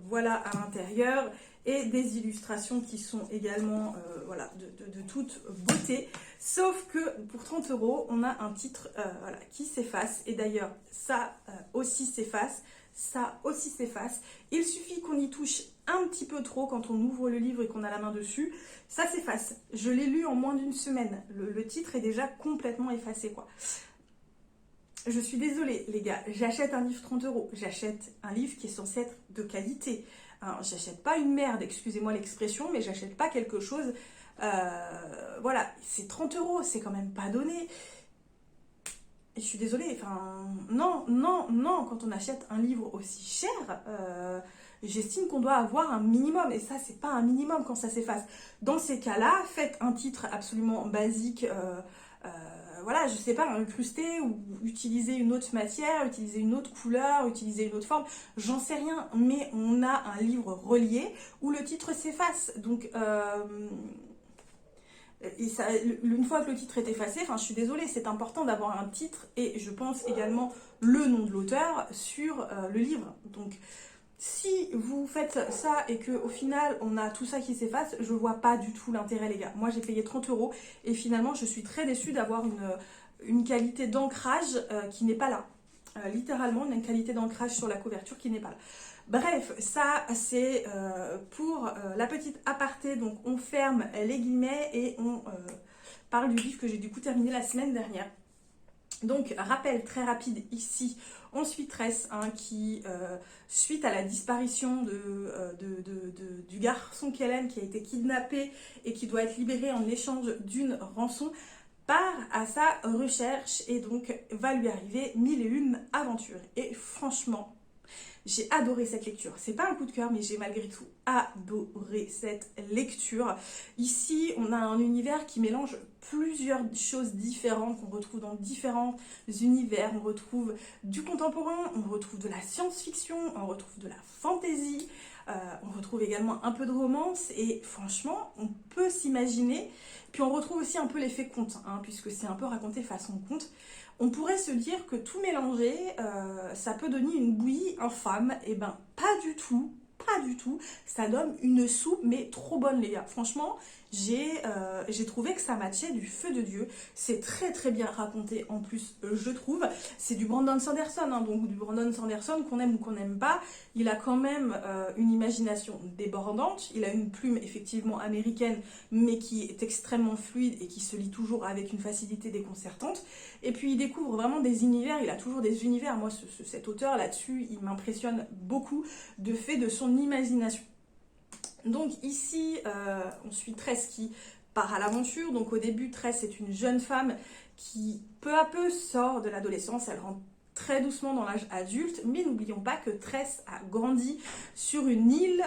voilà à l'intérieur, et des illustrations qui sont également voilà, de toute beauté. Sauf que pour 30 €, on a un titre voilà, qui s'efface. Et d'ailleurs, ça aussi s'efface. Ça aussi s'efface. Il suffit qu'on y touche un petit peu trop quand on ouvre le livre et qu'on a la main dessus. Ça s'efface. Je l'ai lu en moins d'1 semaine. Le titre est déjà complètement effacé, quoi. Je suis désolée, les gars. J'achète un livre 30 €. J'achète un livre qui est censé être de qualité. Hein, j'achète pas une merde, excusez-moi l'expression, mais j'achète pas quelque chose... voilà, c'est 30 €, c'est quand même pas donné. Et je suis désolée, enfin, non, quand on achète un livre aussi cher, j'estime qu'on doit avoir un minimum, et ça, c'est pas un minimum quand ça s'efface. Dans ces cas-là, faites un titre absolument basique, voilà, je sais pas, incrusté, ou utilisez une autre matière, utilisez une autre couleur, utilisez une autre forme, j'en sais rien, mais on a un livre relié où le titre s'efface, donc... Et ça, une fois que le titre est effacé, enfin je suis désolée, c'est important d'avoir un titre et je pense également le nom de l'auteur sur le livre. Donc si vous faites ça et qu'au final on a tout ça qui s'efface, je vois pas du tout l'intérêt les gars. Moi j'ai payé 30 € et finalement je suis très déçue d'avoir une qualité d'ancrage qui n'est pas là. Littéralement, on a une qualité d'ancrage sur la couverture qui n'est pas là. Bref, ça c'est pour la petite aparté. Donc on ferme les guillemets et on parle du livre que j'ai du coup terminé la semaine dernière. Donc, rappel très rapide ici, on suit Tress qui, suite à la disparition du garçon qu'elle aime, qui a été kidnappé et qui doit être libéré en échange d'une rançon, part à sa recherche et donc va lui arriver mille et une aventures. Et franchement, j'ai adoré cette lecture. C'est pas un coup de cœur, mais j'ai malgré tout adoré cette lecture. Ici, on a un univers qui mélange plusieurs choses différentes qu'on retrouve dans différents univers. On retrouve du contemporain, on retrouve de la science-fiction, on retrouve de la fantasy, on retrouve également un peu de romance et franchement, on peut s'imaginer. Puis on retrouve aussi un peu l'effet conte, puisque c'est un peu raconté façon conte. On pourrait se dire que tout mélanger, ça peut donner une bouillie infâme. Et ben, pas du tout, pas du tout. Ça donne une soupe, mais trop bonne, les gars. Franchement, j'ai trouvé que ça matchait du feu de Dieu. C'est très très bien raconté en plus, je trouve. C'est du Brandon Sanderson, donc du Brandon Sanderson qu'on aime ou qu'on n'aime pas. Il a quand même une imagination débordante. Il a une plume effectivement américaine, mais qui est extrêmement fluide et qui se lit toujours avec une facilité déconcertante. Et puis il découvre vraiment des univers. Il a toujours des univers. Moi, cet auteur là-dessus, il m'impressionne beaucoup de fait de son imagination. Donc ici, on suit Tress qui part à l'aventure. Donc au début, Tress est une jeune femme qui peu à peu sort de l'adolescence. Elle rentre très doucement dans l'âge adulte. Mais n'oublions pas que Tress a grandi sur une île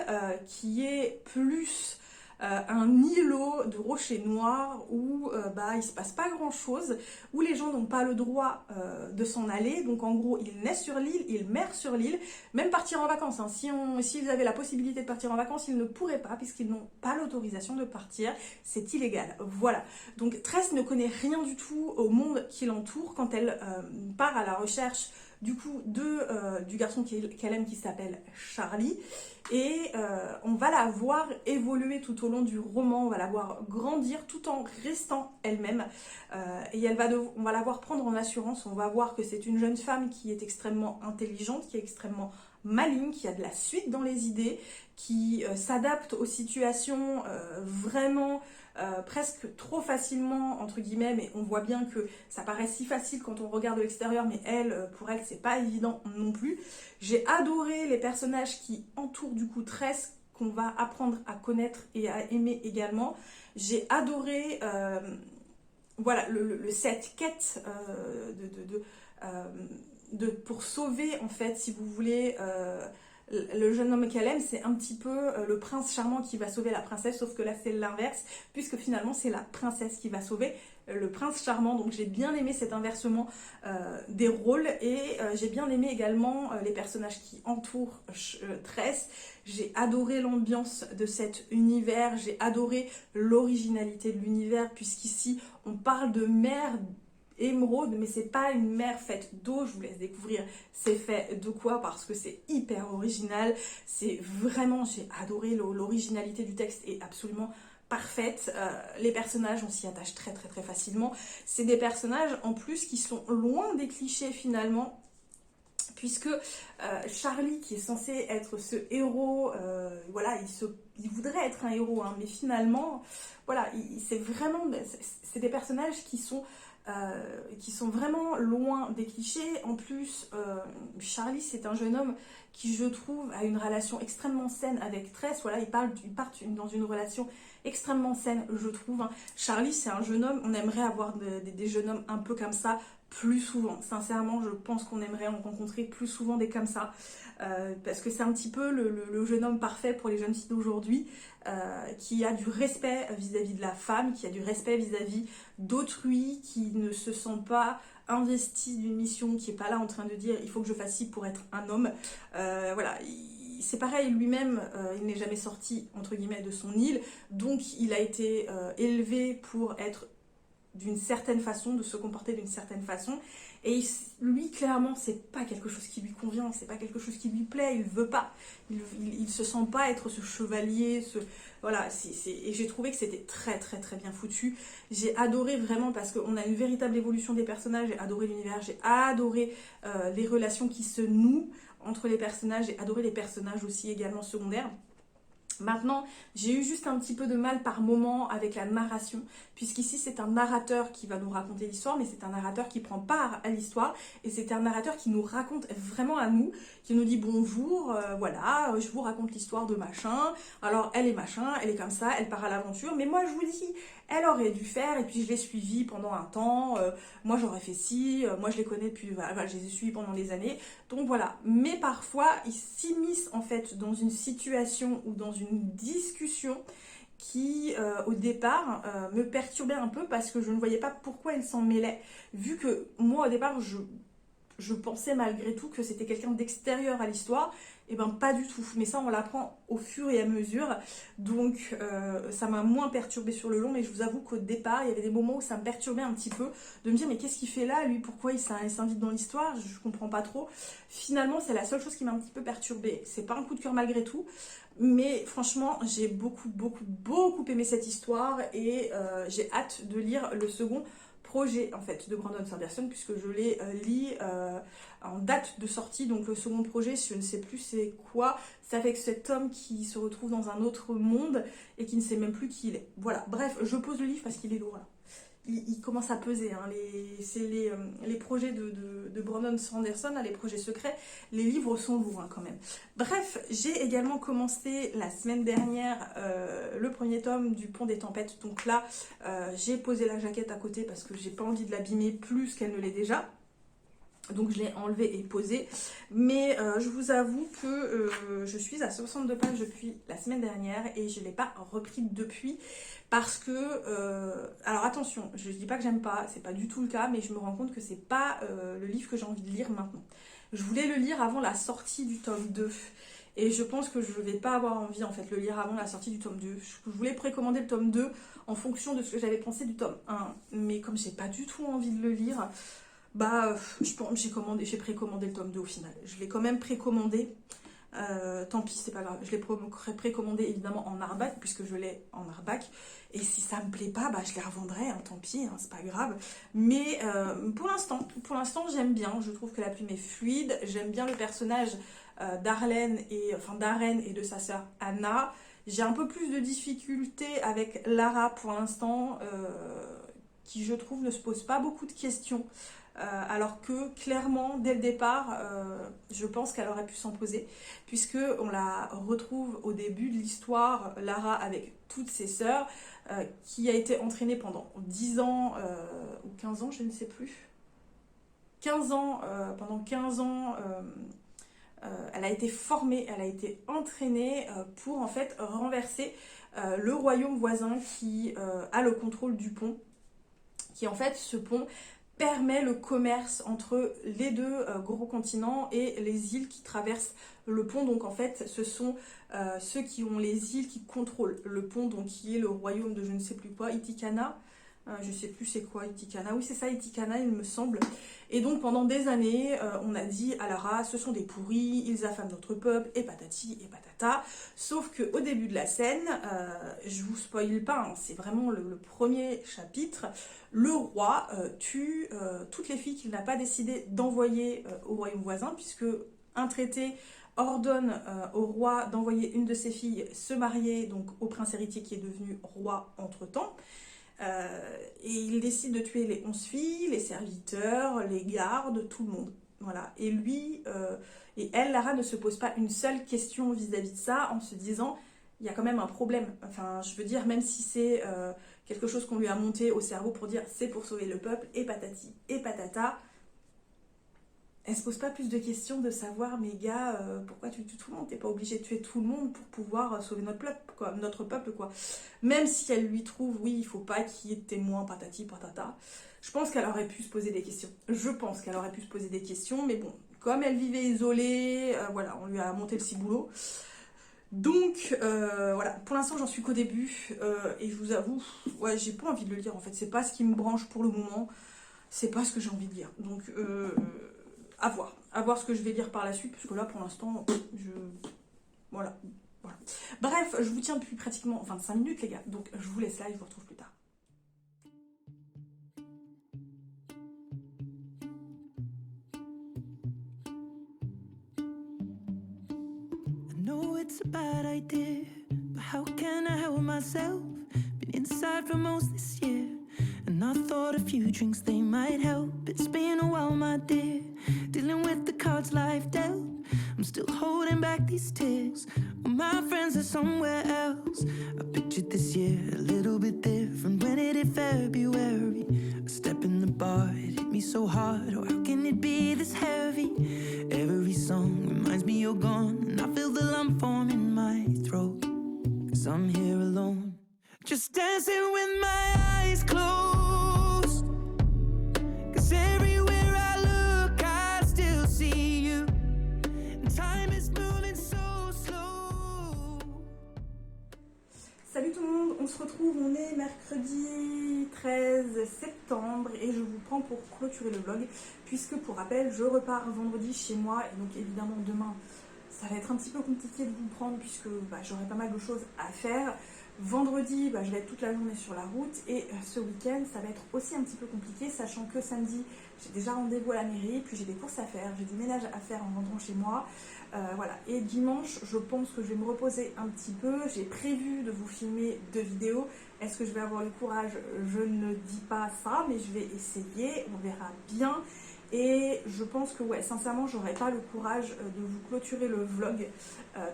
qui est plus un îlot de rochers noirs où il se passe pas grand chose, où les gens n'ont pas le droit de s'en aller. Donc en gros, ils naissent sur l'île, ils meurent sur l'île, même partir en vacances. S'ils avaient la possibilité de partir en vacances, ils ne pourraient pas puisqu'ils n'ont pas l'autorisation de partir. C'est illégal. Voilà. Donc Tress ne connaît rien du tout au monde qui l'entoure quand elle part à la recherche du coup du garçon qu'elle aime qui s'appelle Charlie. Et on va la voir évoluer tout au long du roman, on va la voir grandir tout en restant elle-même. Et on va la voir prendre en assurance, on va voir que c'est une jeune femme qui est extrêmement intelligente, qui est extrêmement maligne, qui a de la suite dans les idées, qui s'adapte aux situations vraiment presque trop facilement entre guillemets, mais on voit bien que ça paraît si facile quand on regarde de l'extérieur, mais pour elle c'est pas évident non plus. J'ai adoré les personnages qui entourent du coup Tress, qu'on va apprendre à connaître et à aimer également. J'ai adoré voilà le set quête pour sauver en fait, si vous voulez, le jeune homme qu'elle aime. C'est un petit peu le prince charmant qui va sauver la princesse, sauf que là c'est l'inverse, puisque finalement c'est la princesse qui va sauver le prince charmant. Donc j'ai bien aimé cet inversement des rôles et j'ai bien aimé également les personnages qui entourent Tress. J'ai adoré l'ambiance de cet univers, j'ai adoré l'originalité de l'univers, puisqu'ici on parle de mer émeraude, mais c'est pas une mer faite d'eau. Je vous laisse découvrir c'est fait de quoi, parce que c'est hyper original. C'est vraiment, j'ai adoré l'originalité du texte est absolument parfaite. Les personnages, on s'y attache très très très facilement. C'est des personnages en plus qui sont loin des clichés finalement, puisque Charlie, qui est censé être ce héros, voilà, il voudrait être un héros, mais finalement, voilà, c'est des personnages qui sont vraiment loin des clichés. En plus, Charlie, c'est un jeune homme qui, je trouve, a une relation extrêmement saine avec Tress. Voilà, ils partent dans une relation extrêmement saine, je trouve. Charlie, c'est un jeune homme, on aimerait avoir des jeunes hommes un peu comme ça plus souvent. Sincèrement, je pense qu'on aimerait en rencontrer plus souvent des comme ça. Parce que c'est un petit peu le jeune homme parfait pour les jeunes filles d'aujourd'hui, qui a du respect vis-à-vis de la femme, qui a du respect vis-à-vis d'autrui, qui ne se sent pas investi d'une mission, qui n'est pas là en train de dire il faut que je fasse ci pour être un homme. Voilà, c'est pareil, lui-même, il n'est jamais sorti entre guillemets de son île, donc il a été élevé pour être d'une certaine façon, de se comporter d'une certaine façon, Et lui, clairement, c'est pas quelque chose qui lui convient, c'est pas quelque chose qui lui plaît, il veut pas. Il se sent pas être ce chevalier, voilà. Et j'ai trouvé que c'était très très très bien foutu. J'ai adoré vraiment parce qu'on a une véritable évolution des personnages, j'ai adoré l'univers, j'ai adoré les relations qui se nouent entre les personnages, j'ai adoré les personnages aussi également secondaires. Maintenant, j'ai eu juste un petit peu de mal par moment avec la narration, puisqu'ici c'est un narrateur qui va nous raconter l'histoire, mais c'est un narrateur qui prend part à l'histoire, et c'est un narrateur qui nous raconte vraiment à nous, qui nous dit bonjour, voilà, je vous raconte l'histoire de machin, alors elle est machin, elle est comme ça, elle part à l'aventure, mais moi je vous dis, elle aurait dû faire, et puis je l'ai suivie pendant un temps, moi j'aurais fait ci, moi je les connais depuis, voilà, je les ai suivis pendant des années, donc voilà. Mais parfois, ils s'immiscent en fait dans une situation ou dans une discussion qui, au départ, me perturbait un peu parce que je ne voyais pas pourquoi il s'en mêlait. Vu que moi, au départ, je pensais malgré tout que c'était quelqu'un d'extérieur à l'histoire, et ben pas du tout. Mais ça, on l'apprend au fur et à mesure. Donc, ça m'a moins perturbée sur le long, mais je vous avoue qu'au départ, il y avait des moments où ça me perturbait un petit peu, de me dire, mais qu'est-ce qu'il fait là, lui, pourquoi il s'invite dans l'histoire, je comprends pas trop. Finalement, c'est la seule chose qui m'a un petit peu perturbée. C'est pas un coup de cœur malgré tout, mais franchement, j'ai beaucoup aimé cette histoire, et j'ai hâte de lire le second projet en fait de Brandon Sanderson, puisque je l'ai lu en date de sortie. Donc le second projet, je ne sais plus c'est quoi, c'est avec cet homme qui se retrouve dans un autre monde et qui ne sait même plus qui il est. Voilà, bref, je pose le livre parce qu'il est lourd là. Il commence à peser, hein. C'est les projets de Brandon Sanderson, les projets secrets, les livres sont lourds, hein, quand même. Bref, j'ai également commencé la semaine dernière le premier tome du Pont des Tempêtes. Donc là, j'ai posé la jaquette à côté parce que j'ai pas envie de l'abîmer plus qu'elle ne l'est déjà. Donc je l'ai enlevé et posé. Mais je vous avoue que je suis à 62 pages depuis la semaine dernière et je ne l'ai pas repris depuis. Parce que, alors attention, je ne dis pas que j'aime pas, c'est pas du tout le cas, mais je me rends compte que c'est pas le livre que j'ai envie de lire maintenant. Je voulais le lire avant la sortie du tome 2. Et je pense que je ne vais pas avoir envie en fait de le lire avant la sortie du tome 2. Je voulais précommander le tome 2 en fonction de ce que j'avais pensé du tome 1. Mais comme j'ai pas du tout envie de le lire, bah j'ai précommandé le tome 2 au final. Je l'ai quand même précommandé. Tant pis, c'est pas grave. Je l'ai précommandé évidemment en hardback, puisque je l'ai en hardback. Et si ça me plaît pas, bah je les revendrai, hein, tant pis, hein, c'est pas grave. Mais pour l'instant, j'aime bien. Je trouve que la plume est fluide. J'aime bien le personnage d'Arène et de sa sœur Anna. J'ai un peu plus de difficultés avec Lara pour l'instant, qui je trouve ne se pose pas beaucoup de questions. Alors que clairement, dès le départ, je pense qu'elle aurait pu s'en poser, puisque on la retrouve au début de l'histoire, Lara avec toutes ses sœurs, qui a été entraînée pendant 10 ans, ou 15 ans, je ne sais plus. 15 ans, pendant 15 ans, elle a été formée, elle a été entraînée pour en fait renverser le royaume voisin qui a le contrôle du pont, qui en fait, ce pont permet le commerce entre les deux gros continents et les îles qui traversent le pont. Donc en fait, ce sont ceux qui ont les îles qui contrôlent le pont, donc qui est le royaume de je ne sais plus quoi, Itikana. Je sais plus c'est quoi Itikana. Oui, c'est ça, Itikana, il me semble. Et donc pendant des années, on a dit à Lara, ce sont des pourris, ils affament notre peuple, et patati et patata. Sauf qu'au début de la scène, je vous spoile pas, hein, c'est vraiment le premier chapitre, le roi tue toutes les filles qu'il n'a pas décidé d'envoyer au royaume voisin, puisque un traité ordonne au roi d'envoyer une de ses filles se marier donc au prince héritier qui est devenu roi entre-temps. Et il décide de tuer les 11 filles, les serviteurs, les gardes, tout le monde. Voilà. Et lui, et elle, Lara, ne se pose pas une seule question vis-à-vis de ça, en se disant, il y a quand même un problème. Enfin, je veux dire, même si c'est quelque chose qu'on lui a monté au cerveau pour dire, c'est pour sauver le peuple, et patati, et patata, elle se pose pas plus de questions de savoir, mais gars, pourquoi tu tues tout le monde? T'es pas obligé de tuer tout le monde pour pouvoir sauver notre peuple, quoi. Même si elle lui trouve, oui, il faut pas qu'il y ait de témoins, patati, patata. Je pense qu'elle aurait pu se poser des questions. Je pense qu'elle aurait pu se poser des questions, mais bon, comme elle vivait isolée, voilà, on lui a monté le ciboulot. Donc, voilà, pour l'instant, j'en suis qu'au début, et je vous avoue, ouais, j'ai pas envie de le lire, en fait. C'est pas ce qui me branche pour le moment. c'est pas ce que j'ai envie de lire. Donc, à voir ce que je vais lire par la suite, parce que là, pour l'instant, voilà. Voilà. Bref, je vous tiens depuis pratiquement 25 minutes, les gars. Donc, je vous laisse là et je vous retrouve plus tard. I know it's a bad idea, but how can I help myself? Been inside for most this year, and I thought a few drinks they might help. It's been a while, my dear, dealing with the cards life dealt. I'm still holding back these tears, well, my friends are somewhere else. I pictured this year a little bit different when it hit February. A step in the bar, it hit me so hard. Oh, how can it be this heavy? Every song reminds me you're gone, and I feel the lump form in my throat, 'cause I'm here alone, just dancing with my eyes closed. 'Cause everywhere I look, I still see you. Time is moving so slow. Salut tout le monde, on se retrouve, on est mercredi 13 septembre et je vous prends pour clôturer le vlog puisque pour rappel je repars vendredi chez moi et donc évidemment demain ça va être un petit peu compliqué de vous prendre puisque j'aurai pas mal de choses à faire. Vendredi, je vais être toute la journée sur la route et ce week-end, ça va être aussi un petit peu compliqué, sachant que samedi, j'ai déjà rendez-vous à la mairie, puis j'ai des courses à faire, j'ai du ménage à faire en rentrant chez moi. Voilà. Et dimanche, je pense que je vais me reposer un petit peu. J'ai prévu de vous filmer 2 vidéos. Est-ce que je vais avoir le courage? Je ne dis pas ça, mais je vais essayer, on verra bien. Et je pense que, sincèrement, j'aurai pas le courage de vous clôturer le vlog.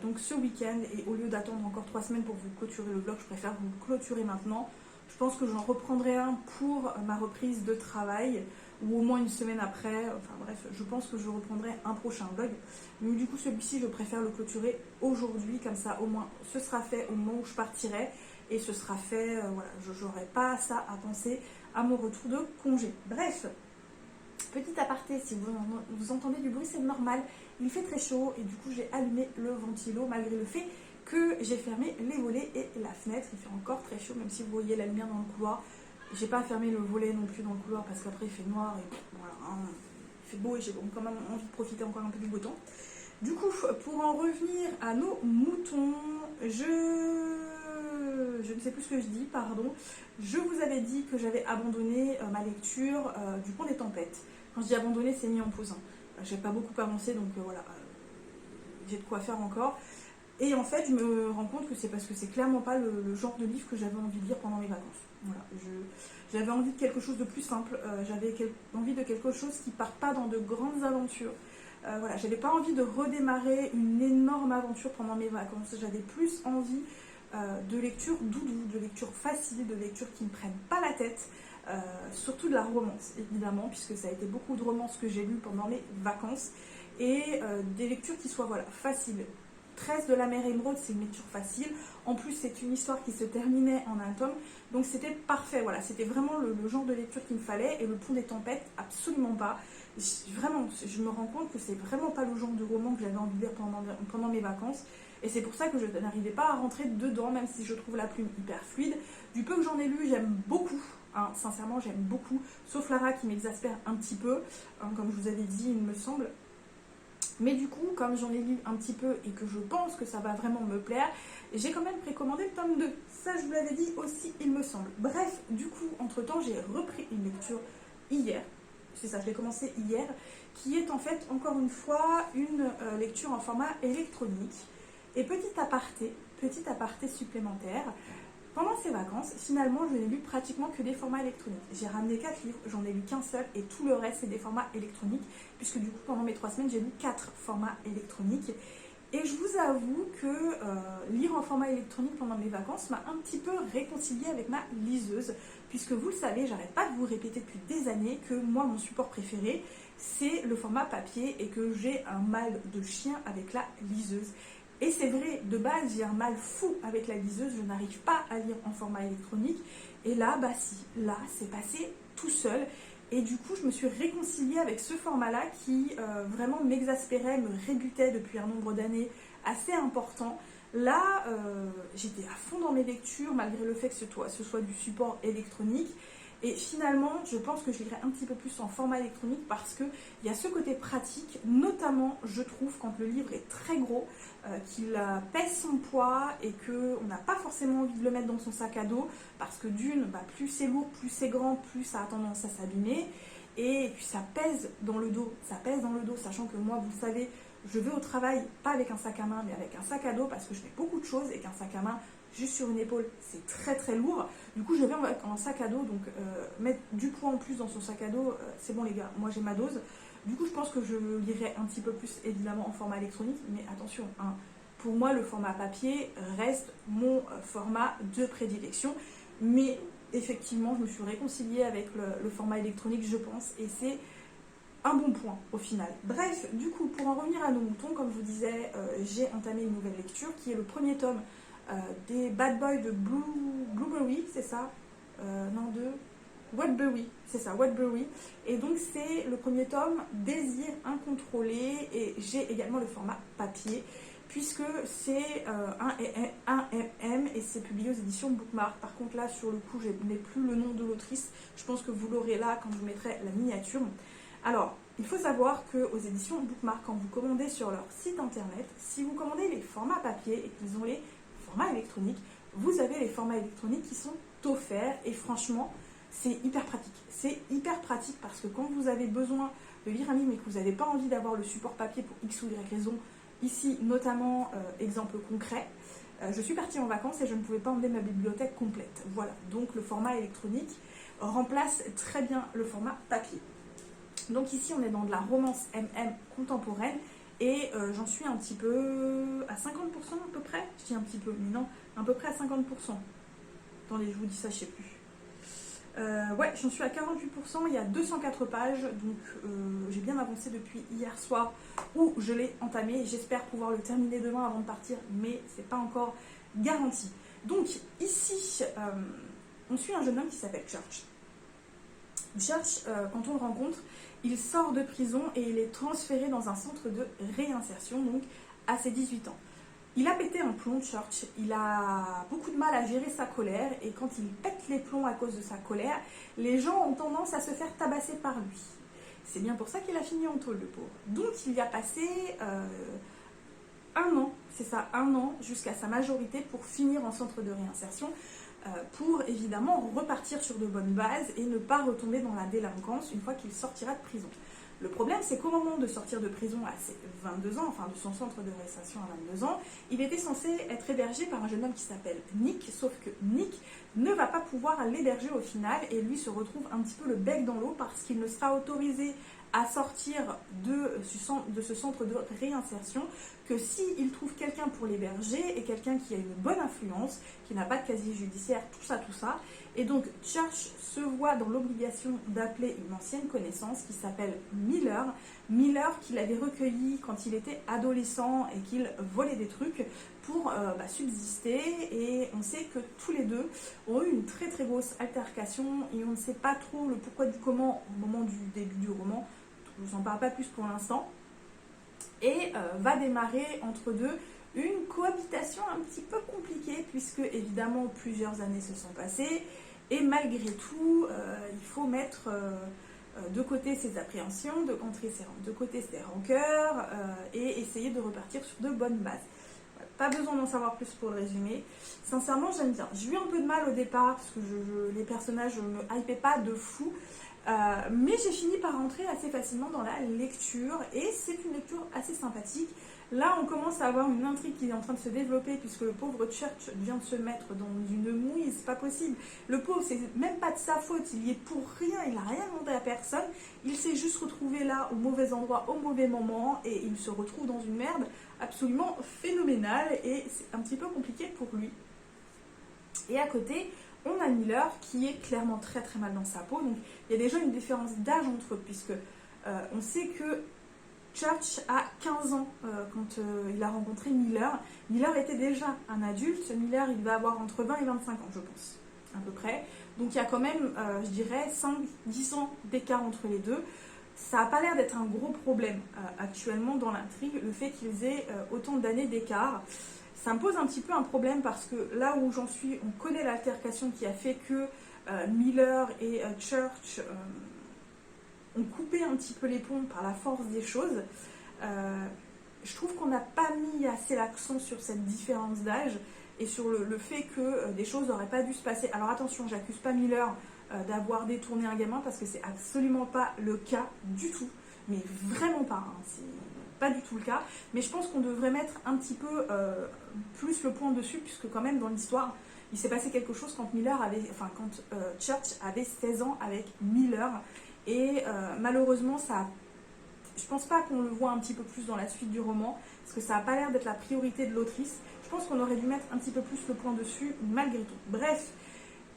Donc ce week-end, et au lieu d'attendre encore 3 semaines pour vous clôturer le vlog, je préfère vous le clôturer maintenant. Je pense que j'en reprendrai un pour ma reprise de travail, ou au moins une semaine après. Enfin bref, je pense que je reprendrai un prochain vlog. Mais du coup, celui-ci, je préfère le clôturer aujourd'hui, comme ça, au moins, ce sera fait au moment où je partirai. Et ce sera fait, voilà, je n'aurai pas ça à penser à mon retour de congé. Bref. Petit aparté, si vous entendez du bruit, c'est normal. Il fait très chaud et du coup j'ai allumé le ventilo malgré le fait que j'ai fermé les volets et la fenêtre. Il fait encore très chaud même si vous voyez la lumière dans le couloir. J'ai pas fermé le volet non plus dans le couloir parce qu'après il fait noir et voilà, il fait beau et j'ai quand même envie de profiter encore un peu du beau temps. Du coup, pour en revenir à nos moutons, je ne sais plus ce que je dis, pardon. Je vous avais dit que j'avais abandonné ma lecture du Pont des Tempêtes. Quand je dis abandonné, c'est mis en pause. J'ai pas beaucoup avancé, donc voilà, j'ai de quoi faire encore. Et en fait, je me rends compte que c'est parce que c'est clairement pas le genre de livre que j'avais envie de lire pendant mes vacances. Voilà, j'avais envie de quelque chose de plus simple. J'avais envie de quelque chose qui part pas dans de grandes aventures. Voilà, j'avais pas envie de redémarrer une énorme aventure pendant mes vacances. J'avais plus envie de lecture doudou, de lecture facile, de lecture qui ne me prennent pas la tête. Surtout de la romance, évidemment, puisque ça a été beaucoup de romances que j'ai lues pendant mes vacances. Et des lectures qui soient faciles. 13 de la mer émeraude, c'est une lecture facile. En plus, c'est une histoire qui se terminait en un tome. Donc c'était parfait, voilà. C'était vraiment le genre de lecture qu'il me fallait. Et le Pont des Tempêtes, absolument pas. Vraiment, je me rends compte que c'est vraiment pas le genre de roman que j'avais envie de lire pendant mes vacances. Et c'est pour ça que je n'arrivais pas à rentrer dedans, même si je trouve la plume hyper fluide. Du peu que j'en ai lu, j'aime beaucoup. Sincèrement, j'aime beaucoup. Sauf Lara qui m'exaspère un petit peu. Comme je vous avais dit, il me semble. Mais du coup, comme j'en ai lu un petit peu et que je pense que ça va vraiment me plaire, j'ai quand même précommandé le tome 2. Ça, je vous l'avais dit aussi, il me semble. Bref, du coup, entre-temps, j'ai repris une lecture hier. C'est ça, je l'ai commencé hier. Qui est en fait, encore une fois, une lecture en format électronique. Et petit aparté supplémentaire. Pendant ces vacances, finalement, je n'ai lu pratiquement que des formats électroniques. J'ai ramené 4 livres, j'en ai lu qu'un seul et tout le reste, c'est des formats électroniques. Puisque du coup, pendant mes 3 semaines, j'ai lu 4 formats électroniques. Et je vous avoue que lire en format électronique pendant mes vacances m'a un petit peu réconciliée avec ma liseuse. Puisque vous le savez, j'arrête pas de vous répéter depuis des années que moi, mon support préféré, c'est le format papier et que j'ai un mal de chien avec la liseuse. Et c'est vrai, de base, j'ai un mal fou avec la liseuse, je n'arrive pas à lire en format électronique. Et là, si, là, c'est passé tout seul. Et du coup, je me suis réconciliée avec ce format-là qui vraiment m'exaspérait, me rébutait depuis un nombre d'années assez important. Là, j'étais à fond dans mes lectures, malgré le fait que ce soit du support électronique. Et finalement, je pense que je lirai un petit peu plus en format électronique parce qu'il y a ce côté pratique, notamment je trouve quand le livre est très gros, qu'il pèse son poids et qu'on n'a pas forcément envie de le mettre dans son sac à dos parce que d'une, plus c'est lourd, plus c'est grand, plus ça a tendance à s'abîmer. Et puis ça pèse dans le dos, sachant que moi, vous le savez, je vais au travail, pas avec un sac à main, mais avec un sac à dos parce que je fais beaucoup de choses et qu'un sac à main, juste sur une épaule, c'est très très lourd. Du coup, je vais avec un sac à dos, donc mettre du poids en plus dans son sac à dos, c'est bon les gars, moi j'ai ma dose. Du coup, je pense que je lirai un petit peu plus, évidemment, en format électronique, mais attention, hein, pour moi, le format papier reste mon format de prédilection, mais effectivement, je me suis réconciliée avec le format électronique, je pense, et c'est un bon point au final. Bref, du coup, pour en revenir à nos moutons, comme je vous disais, j'ai entamé une nouvelle lecture qui est le premier tome des Bad Boys de Blueberry, c'est ça Non, de Whatberry, c'est ça, Whatberry. Et donc, c'est le premier tome, Désir incontrôlé, et j'ai également le format papier, puisque c'est un MM et c'est publié aux éditions Bookmark. Par contre, là, sur le coup, je n'ai plus le nom de l'autrice. Je pense que vous l'aurez là quand je vous mettrai la miniature. Alors, il faut savoir qu'aux éditions Bookmark, quand vous commandez sur leur site internet, si vous commandez les formats papier et qu'ils ont les formats électroniques, vous avez les formats électroniques qui sont offerts et franchement, c'est hyper pratique. C'est hyper pratique parce que quand vous avez besoin de lire un livre mais que vous n'avez pas envie d'avoir le support papier pour X ou Y raison, ici notamment, exemple concret, je suis partie en vacances et je ne pouvais pas emmener ma bibliothèque complète. Voilà, donc le format électronique remplace très bien le format papier. Donc ici, on est dans de la romance MM contemporaine et j'en suis un petit peu à 50% à peu près. Je dis un petit peu, mais non, à peu près à 50%. Attendez, je vous dis ça, je sais plus. Ouais, j'en suis à 48%, il y a 204 pages, donc j'ai bien avancé depuis hier soir où je l'ai entamé. J'espère pouvoir le terminer demain avant de partir, mais c'est pas encore garanti. Donc ici, on suit un jeune homme qui s'appelle Church. Church, quand on le rencontre, il sort de prison et il est transféré dans un centre de réinsertion, donc à ses 18 ans. Il a pété un plomb, Church, il a beaucoup de mal à gérer sa colère et quand il pète les plombs à cause de sa colère, les gens ont tendance à se faire tabasser par lui. C'est bien pour ça qu'il a fini en tôle, le pauvre. Donc il y a passé un an, c'est ça, un an jusqu'à sa majorité pour finir en centre de réinsertion, pour évidemment repartir sur de bonnes bases et ne pas retomber dans la délinquance une fois qu'il sortira de prison. Le problème, c'est qu'au moment de sortir de prison à ses 22 ans, enfin de son centre de réinsertion à 22 ans, il était censé être hébergé par un jeune homme qui s'appelle Nick, sauf que Nick ne va pas pouvoir l'héberger au final et lui se retrouve un petit peu le bec dans l'eau parce qu'il ne sera autorisé à sortir de ce centre de réinsertion que s'il trouve quelqu'un pour l'héberger et quelqu'un qui a une bonne influence, qui n'a pas de casier judiciaire, tout ça. Et donc Church se voit dans l'obligation d'appeler une ancienne connaissance qui s'appelle Miller. Miller qu'il avait recueilli quand il était adolescent et qu'il volait des trucs pour subsister. Et on sait que tous les deux ont eu une très très grosse altercation et on ne sait pas trop le pourquoi du comment au moment du début du roman. Je ne vous en parle pas plus pour l'instant. Et va démarrer entre deux une cohabitation un petit peu compliquée puisque évidemment plusieurs années se sont passées et malgré tout il faut mettre de côté ses appréhensions, de côté ses rancœurs et essayer de repartir sur de bonnes bases. Pas besoin d'en savoir plus pour le résumer. Sincèrement, j'aime bien. J'ai eu un peu de mal au départ parce que les personnages ne me hypaient pas de fou. Mais j'ai fini par rentrer assez facilement dans la lecture et c'est une lecture assez sympathique. Là, on commence à avoir une intrigue qui est en train de se développer puisque le pauvre Church vient de se mettre dans une mouise, c'est pas possible. Le pauvre, c'est même pas de sa faute, il y est pour rien, il n'a rien demandé à personne. Il s'est juste retrouvé là au mauvais endroit, au mauvais moment et il se retrouve dans une merde absolument phénoménale et c'est un petit peu compliqué pour lui. Et à côté, on a Miller qui est clairement très très mal dans sa peau. Donc il y a déjà une différence d'âge entre eux puisque on sait que Church a 15 ans quand il a rencontré Miller. Miller était déjà un adulte. Miller, il va avoir entre 20 et 25 ans, je pense, à peu près. Donc il y a quand même, je dirais, 5-10 ans d'écart entre les deux. Ça n'a pas l'air d'être un gros problème actuellement dans l'intrigue, le fait qu'ils aient autant d'années d'écart. ça me pose un petit peu un problème parce que là où j'en suis, on connaît l'altercation qui a fait que Miller et Church ont coupé un petit peu les ponts par la force des choses. Je trouve qu'on n'a pas mis assez l'accent sur cette différence d'âge et sur le fait que des choses n'auraient pas dû se passer. Alors attention, j'accuse pas Miller d'avoir détourné un gamin parce que c'est absolument pas le cas du tout, mais vraiment pas, hein. C'est pas du tout le cas, mais je pense qu'on devrait mettre un petit peu plus le point dessus, puisque quand même dans l'histoire, il s'est passé quelque chose quand Church avait 16 ans avec Miller, et malheureusement, je pense pas qu'on le voit un petit peu plus dans la suite du roman, parce que ça n'a pas l'air d'être la priorité de l'autrice. Je pense qu'on aurait dû mettre un petit peu plus le point dessus, malgré tout. Bref,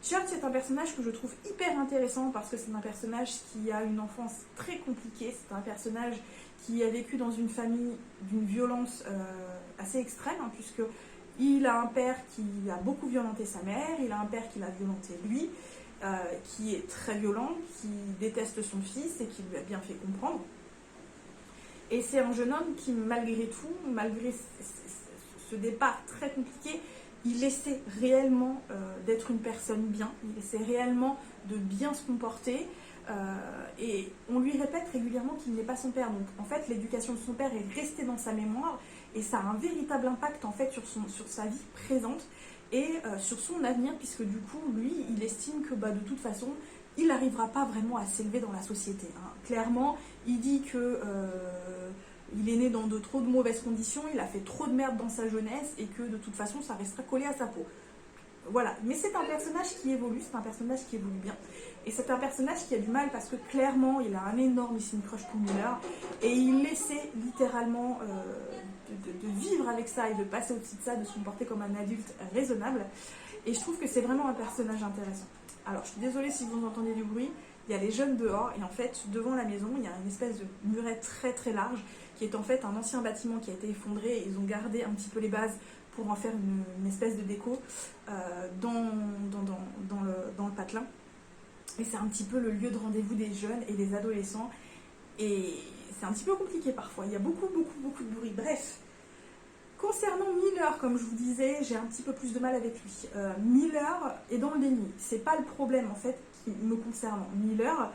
Church est un personnage que je trouve hyper intéressant, parce que c'est un personnage qui a une enfance très compliquée, c'est un personnage qui a vécu dans une famille d'une violence assez extrême, hein, puisque il a un père qui a beaucoup violenté sa mère, il a un père qui l'a violenté lui, qui est très violent, qui déteste son fils et qui lui a bien fait comprendre. Et c'est un jeune homme qui, malgré tout, malgré ce départ très compliqué, il essaie réellement d'être une personne bien, il essaie réellement de bien se comporter. Et on lui répète régulièrement qu'il n'est pas son père. Donc en fait, l'éducation de son père est restée dans sa mémoire et ça a un véritable impact en fait sur sa vie présente et sur son avenir, puisque du coup, lui, il estime que de toute façon, il n'arrivera pas vraiment à s'élever dans la société, hein. Clairement, il dit que il est né dans trop de mauvaises conditions, il a fait trop de merde dans sa jeunesse et que de toute façon, ça restera collé à sa peau. Voilà, mais c'est un personnage qui évolue, c'est un personnage qui évolue bien. Et c'est un personnage qui a du mal parce que clairement, il a un énormissime crush pour Miller et il essaie littéralement de vivre avec ça et de passer au-dessus de ça, de se comporter comme un adulte raisonnable. Et je trouve que c'est vraiment un personnage intéressant. Alors, je suis désolée si vous entendez du bruit, il y a les jeunes dehors et en fait, devant la maison, il y a une espèce de muret très très large qui est en fait un ancien bâtiment qui a été effondré et ils ont gardé un petit peu les bases pour en faire une espèce de déco dans le patelin. Et c'est un petit peu le lieu de rendez-vous des jeunes et des adolescents. Et c'est un petit peu compliqué parfois. Il y a beaucoup de bruit. Bref, concernant Miller, comme je vous disais, j'ai un petit peu plus de mal avec lui. Miller est dans le déni. C'est pas le problème en fait qui me concerne. Miller,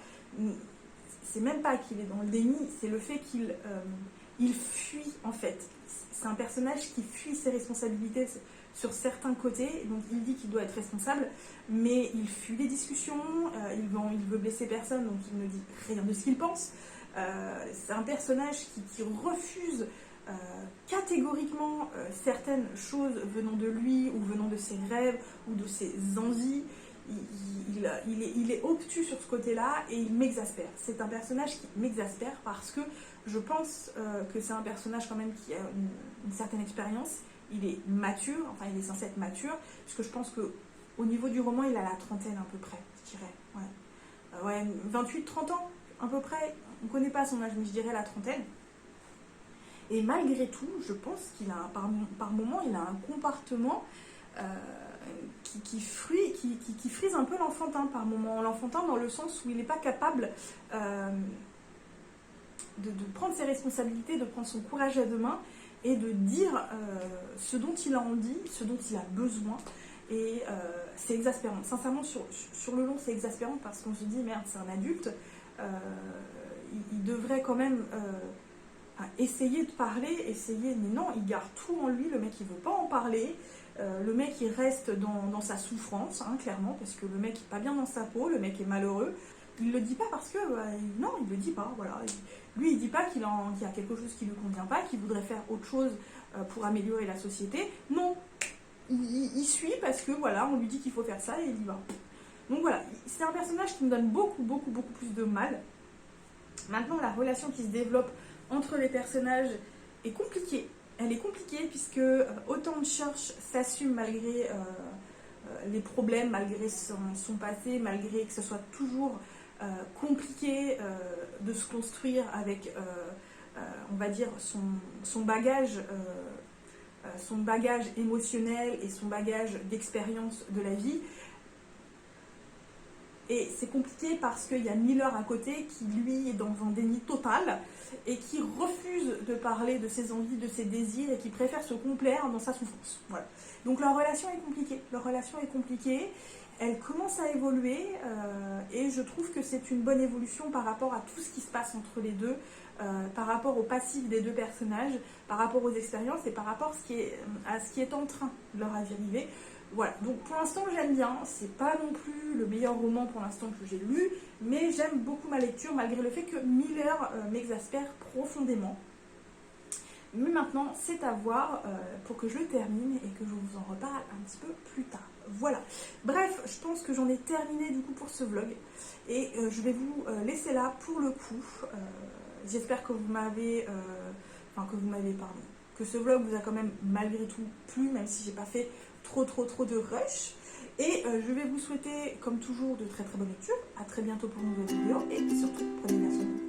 c'est même pas qu'il est dans le déni, c'est le fait qu'il fuit en fait. C'est un personnage qui fuit ses responsabilités sur certains côtés, donc il dit qu'il doit être responsable, mais il fuit les discussions, il veut blesser personne, donc il ne dit rien de ce qu'il pense. C'est un personnage qui refuse catégoriquement certaines choses venant de lui, ou venant de ses rêves, ou de ses envies. Il est obtus sur ce côté-là et il m'exaspère. C'est un personnage qui m'exaspère parce que je pense que c'est un personnage quand même qui a une certaine expérience. Il est mature, enfin il est censé être mature, puisque je pense qu'au niveau du roman, il a la trentaine à peu près, je dirais. Ouais, 28-30 ans à peu près, on ne connaît pas son âge, mais je dirais la trentaine. Et malgré tout, je pense qu'il a, par moment, il a un comportement qui frise un peu l'enfantin par moment. L'enfantin dans le sens où il n'est pas capable de prendre ses responsabilités, de prendre son courage à deux mains et de dire ce dont il a envie, ce dont il a besoin. Et c'est exaspérant. Sincèrement, sur le long, c'est exaspérant parce qu'on se dit, merde, c'est un adulte. Il devrait quand même essayer de parler, mais non, il garde tout en lui. Le mec, il veut pas en parler. Le mec, il reste dans sa souffrance, hein, clairement, parce que le mec n'est pas bien dans sa peau, le mec est malheureux. Il le dit pas parce que... non, il le dit pas, voilà. Lui, il dit pas qu'il y a quelque chose qui lui convient pas, qu'il voudrait faire autre chose pour améliorer la société. Non, il suit parce que, voilà, on lui dit qu'il faut faire ça et il y va. Donc voilà, c'est un personnage qui me donne beaucoup plus de mal. Maintenant, la relation qui se développe entre les personnages est compliquée. Elle est compliquée puisque autant Church s'assume malgré les problèmes, malgré son passé, malgré que ce soit toujours compliqué de se construire avec, on va dire, son bagage émotionnel et son bagage d'expérience de la vie. Et c'est compliqué parce qu'il y a Miller à côté qui lui est dans un déni total et qui refuse de parler de ses envies, de ses désirs et qui préfère se complaire dans sa souffrance. Voilà. Donc leur relation est compliquée. Elle commence à évoluer et je trouve que c'est une bonne évolution par rapport à tout ce qui se passe entre les deux, par rapport au passif des deux personnages, par rapport aux expériences et par rapport à ce qui est en train de leur arriver. Voilà, donc pour l'instant j'aime bien, c'est pas non plus le meilleur roman pour l'instant que j'ai lu, mais j'aime beaucoup ma lecture malgré le fait que Miller m'exaspère profondément. Mais maintenant c'est à voir pour que je le termine et que je vous en reparle un petit peu plus tard. Voilà, bref, je pense que j'en ai terminé du coup pour ce vlog et je vais vous laisser là pour le coup. J'espère que vous m'avez, que ce vlog vous a quand même malgré tout plu, même si j'ai pas fait trop de rush. Et je vais vous souhaiter comme toujours de très bonnes lectures. À très bientôt pour une nouvelle vidéo et surtout prenez bien soin de vous.